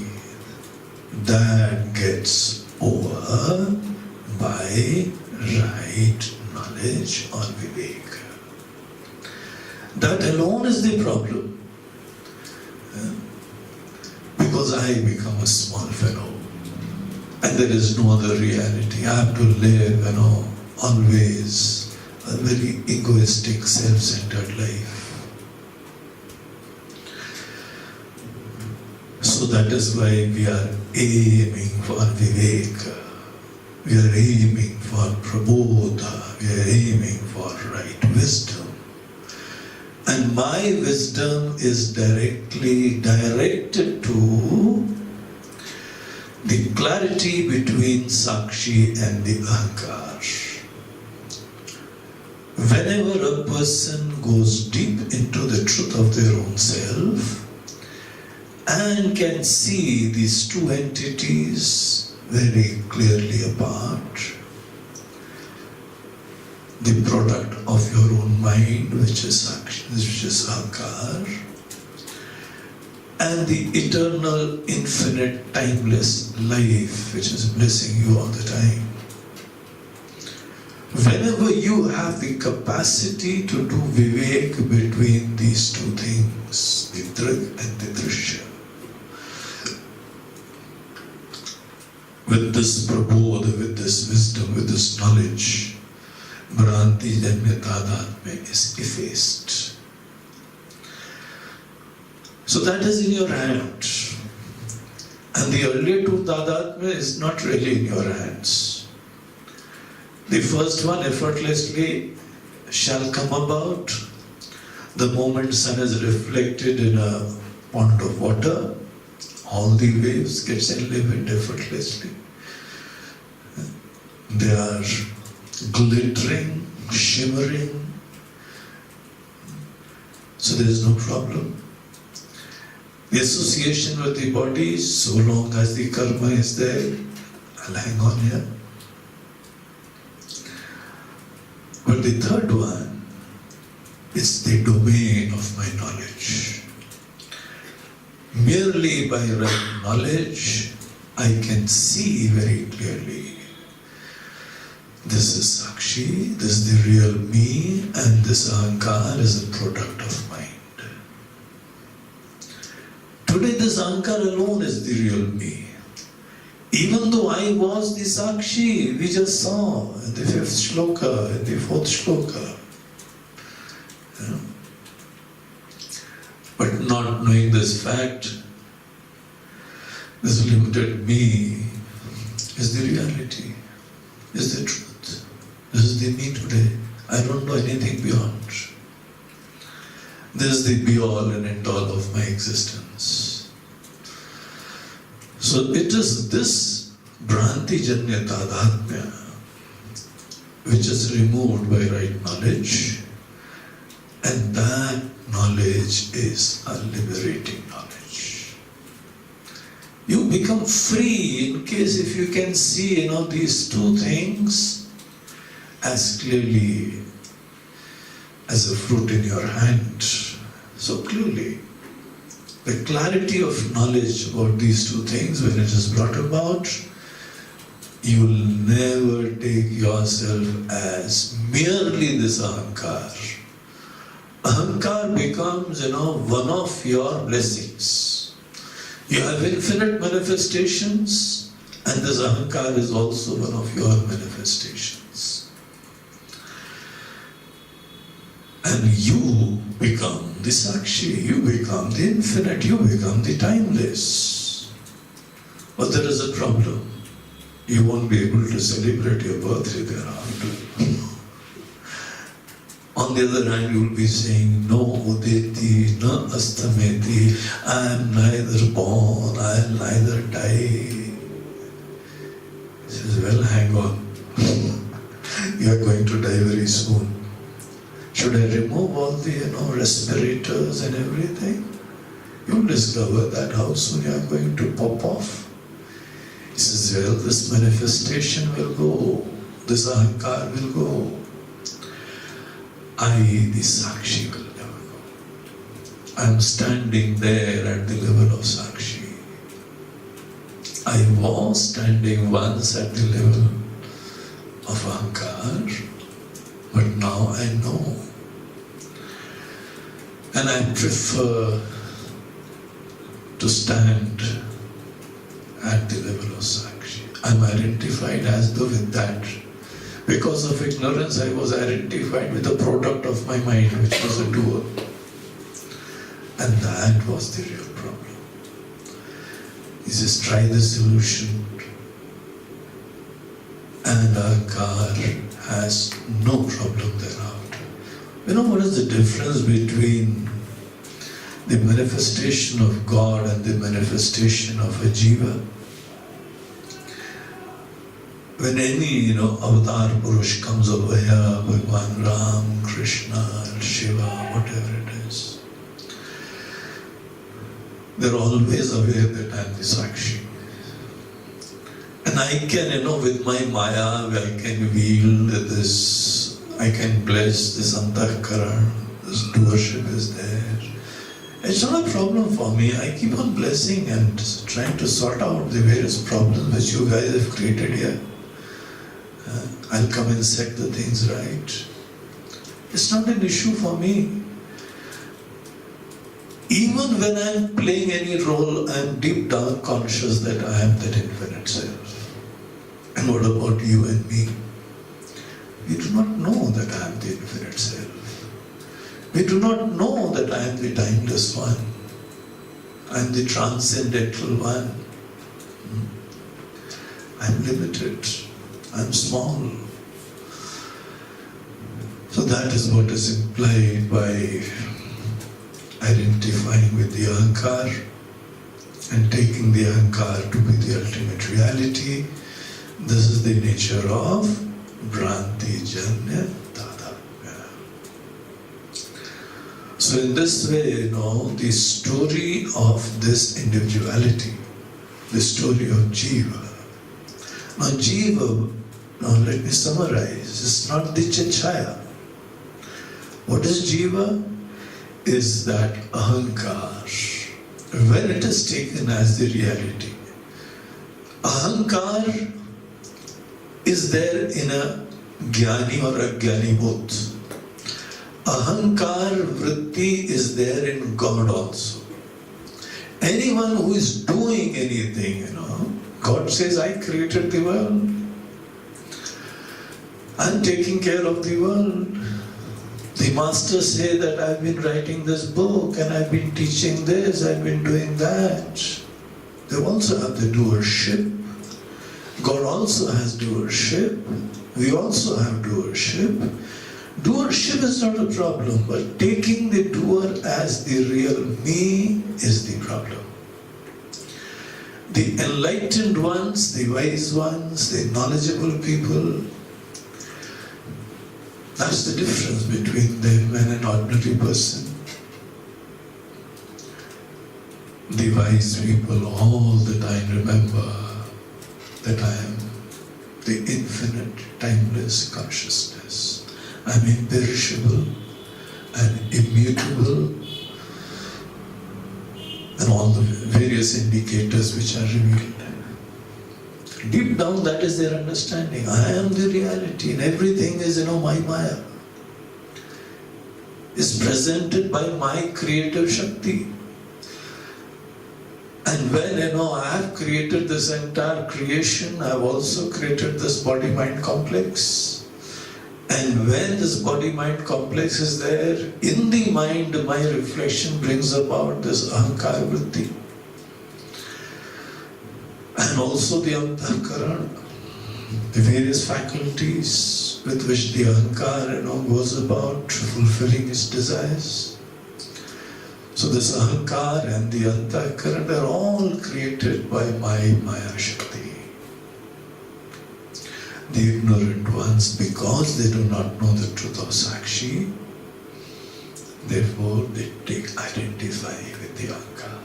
that gets over by right knowledge or viveka. That alone is the problem. Because I become a small fellow and there is no other reality. I have to live, always a very egoistic, self-centered life. So that is why we are aiming for viveka, we are aiming for prabodha, we are aiming for right wisdom. And my wisdom is directly directed to the clarity between Sakshi and the Ahamkara. Whenever a person goes deep into the truth of their own self, and can see these two entities very clearly apart. The product of your own mind, which is Ahamkara, and the eternal, infinite, timeless life, which is blessing you all the time. Whenever you have the capacity to do vivek between these two things, the drg and the drishya, with this prabodha, with this wisdom, with this knowledge, Bhranti Janya Tadatmya is effaced. So that is in your hand. And the earlier two Tadatmya is not really in your hands. The first one effortlessly shall come about the moment sun is reflected in a pond of water. All the waves gets elevated effortlessly. They are glittering, shimmering. So there is no problem. The association with the body, so long as the karma is there, I'll hang on here. But the third one is the domain of my knowledge. Merely by right knowledge, I can see very clearly. This is Sakshi, this is the real me, and this Ahamkara is a product of mind. Today this Ahamkara alone is the real me. Even though I was the Sakshi, we just saw in the 5th shloka, in the 4th shloka. You know? But not knowing this fact, this limited me is the reality, is the truth. This is the me today. I don't know anything beyond. This is the be-all and end-all of my existence. So it is this Bhranti Janya Tadatmya which is removed by right knowledge, and that knowledge is a liberating knowledge. You become free in case if you can see, these two things as clearly as a fruit in your hand. So clearly, the clarity of knowledge about these two things, when it is brought about, you will never take yourself as merely this Ahamkara. Ahamkara becomes, one of your blessings. You have infinite manifestations, and this Ahamkara is also one of your manifestations. And you become the Sakshi, you become the infinite, you become the timeless. But there is a problem. You won't be able to celebrate your birthday thereafter. On the other hand, you will be saying, no udeti, no astameti, I am neither born, I will neither die. He says, well, hang on. You are going to die very soon. Should I remove all the respirators and everything? You'll discover that how soon you are going to pop off. He says, well, this manifestation will go, this Ahamkara will go. I, the Sakshi, will never go. I am standing there at the level of Sakshi. I was standing once at the level of Ahamkara, but now I know. And I prefer to stand at the level of Sakshi. I am identified as though with that. Because of ignorance, I was identified with the product of my mind, which was a doer. And that was the real problem. He says, try the solution. And Ahamkara has no problem thereafter. You know what is the difference between the manifestation of God and the manifestation of a Jiva? When any, avatar Purush comes over here, Bhagwan Ram, Krishna, Shiva, whatever it is, they're always aware that I am the Sakshi. And I can, with my Maya, I can wield this, I can bless this Ahamkara, this doership is there. It's not a problem for me. I keep on blessing and trying to sort out the various problems which you guys have created here. I'll come and set the things right. It's not an issue for me. Even when I'm playing any role, I'm deep down conscious that I am that infinite self. And what about you and me? We do not know that I am the infinite self. We do not know that I am the timeless one. I am the transcendental one. I am limited. I am small. So that is what is implied by identifying with the Ahamkara and taking the Ahamkara to be the ultimate reality. This is the nature of Bhranti Janya Dada. So in this way, the story of this individuality, the story of Jiva. Now Jiva, let me summarize, it's not the Chachaya. What is Jiva? Is that Ahamkara, when it is taken as the reality. Ahamkara is there in a Jnani or a Jnani both. Ahamkara vritti is there in God also. Anyone who is doing anything, God says, I created the world. I'm taking care of the world. The masters say that I've been writing this book and I've been teaching this, I've been doing that. They also have the doership. God also has doership. We also have doership. Doership is not a problem, but taking the doer as the real me is the problem. The enlightened ones, the wise ones, the knowledgeable people, that's the difference between them and an ordinary person. The wise people all the time remember that I am the infinite, timeless consciousness. I am imperishable and immutable, and all the various indicators which are revealed. Deep down, that is their understanding. I am the reality, and everything is, my Maya. Is presented by my creative Shakti. And when, I have created this entire creation, I have also created this body-mind complex. And when this body-mind complex is there, in the mind, my reflection brings about this Ahamkara vritti. And also the Antahkarana, the various faculties with which the Ahamkara goes about fulfilling its desires. So this Ahamkara and the Antahkarana are all created by my Maya Shakti. The ignorant ones, because they do not know the truth of Sakshi, therefore they identify with the Ahamkara.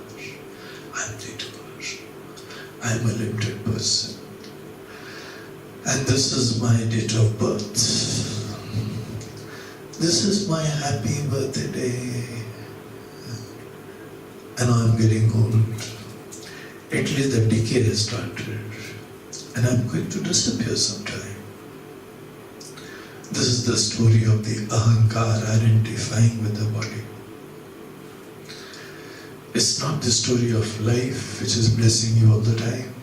I am the doer. I am a limited person. And this is my date of birth. This is my happy birthday. And I am getting old. At least the decay has started. And I am going to disappear sometime. This is the story of the Ahamkara identifying with the body. It's not the story of life which is blessing you all the time.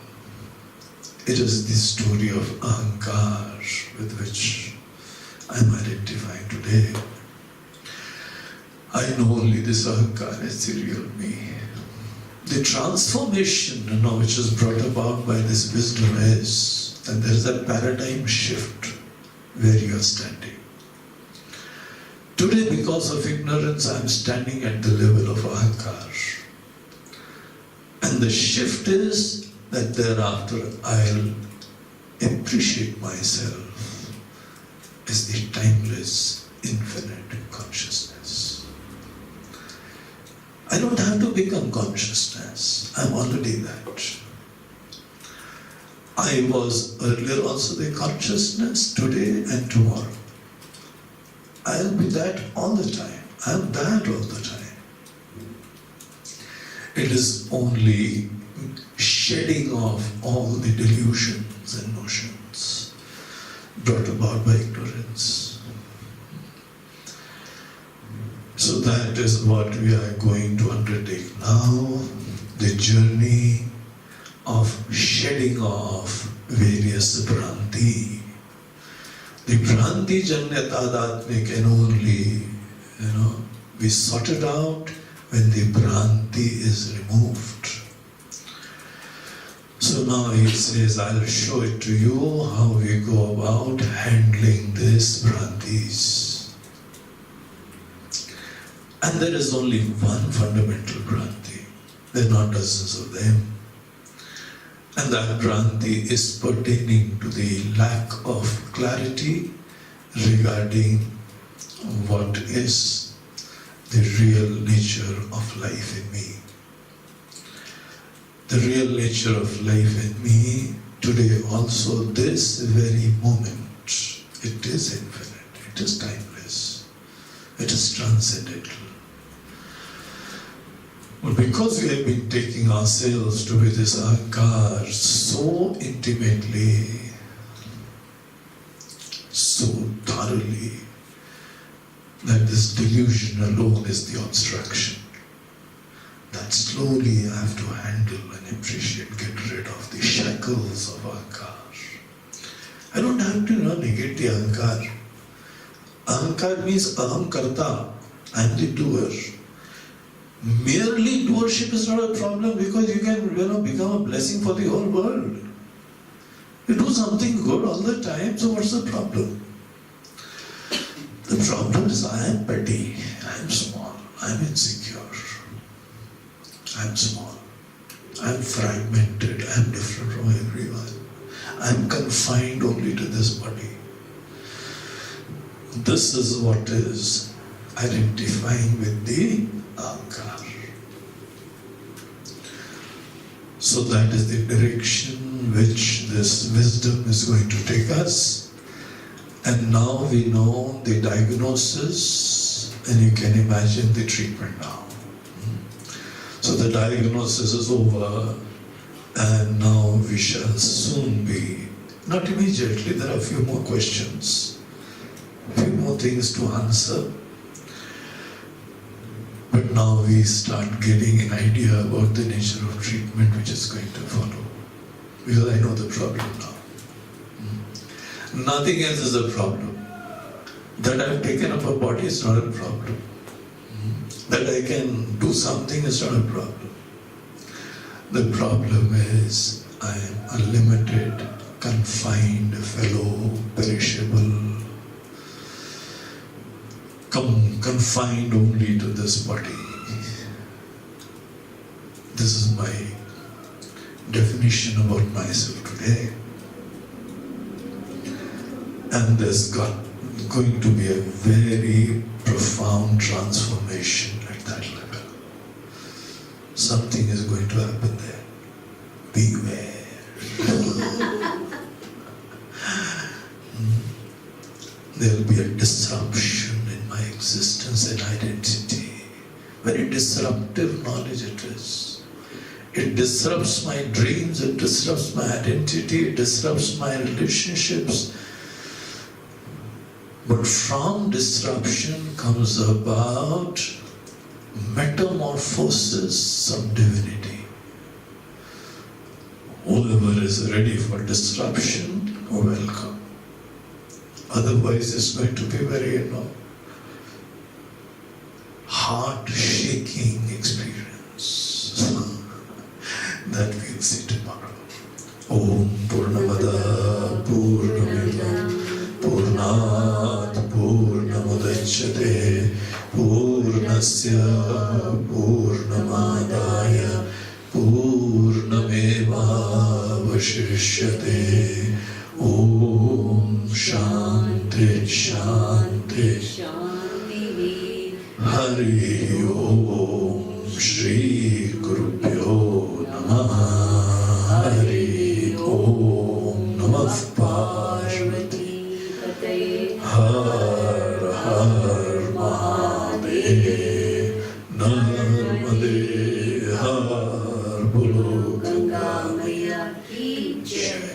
It is the story of Ahamkara with which I am identifying today. I know only this Ahamkara is the real me. The transformation which is brought about by this wisdom is that there is a paradigm shift where you are standing. Today, because of ignorance, I am standing at the level of Ahamkara. And the shift is that thereafter I'll appreciate myself as the timeless, infinite consciousness. I don't have to become consciousness. I'm already that. I was earlier also the consciousness, today and tomorrow. I'll be that all the time. I'm that all the time. It is only shedding off all the delusions and notions brought about by ignorance. So that is what we are going to undertake now, the journey of shedding off various Bhranti. The Bhranti Janya Tadatmya can only, be sorted out when the Bhranti is removed. So now he says, I'll show it to you how we go about handling these Bhrantis. And there is only one fundamental Bhranti. There are not dozens of them. And that Bhranti is pertaining to the lack of clarity regarding what is the real nature of life in me. The real nature of life in me today also, this very moment, it is infinite, it is timeless, it is transcendental. But because we have been taking ourselves to be this Ahamkara so intimately, so thoroughly, that this delusion alone is the obstruction, that slowly I have to handle and appreciate, get rid of the shackles of Ahamkara. I don't have to negate the Ahamkara. Ahamkara means Ahamkarta, I am the doer. Merely doership is not a problem because you can become a blessing for the whole world. You do something good all the time, so what's the problem? The problem is I am petty, I am small, I am insecure, I am small, I am fragmented, I am different from everyone. I am confined only to this body. This is what is identifying with the Ahamkara. So that is the direction which this wisdom is going to take us. And now we know the diagnosis, and you can imagine the treatment now. So the diagnosis is over, and now we shall soon be, not immediately, there are a few more questions, a few more things to answer. But now we start getting an idea about the nature of treatment which is going to follow. Because I know the problem now. Nothing else is a problem. That I have taken up a body is not a problem. That I can do something is not a problem. The problem is I am a limited, confined fellow, perishable, confined only to this body. This is my definition about myself today. And there's going to be a very profound transformation at that level. Something is going to happen there. Beware. There will be a disruption in my existence and identity. Very disruptive knowledge it is. It disrupts my dreams, it disrupts my identity, it disrupts my relationships. But from disruption comes about metamorphosis of divinity. Whoever is ready for disruption, welcome. Otherwise it's going to be very, heart-shaking experience that we'll see tomorrow. Om Purnamada Purnamidam Purnat Purnamudachyate Purnasya Purnamadaya Purnameva Vashishyate. Om Shanti Shanti Hari Om Shri Gurubhyo Namaha. Hari Om Namah Parvati. Har Har Mahadev. Narmade Har Bolo Ganga Maiya Ki Jai.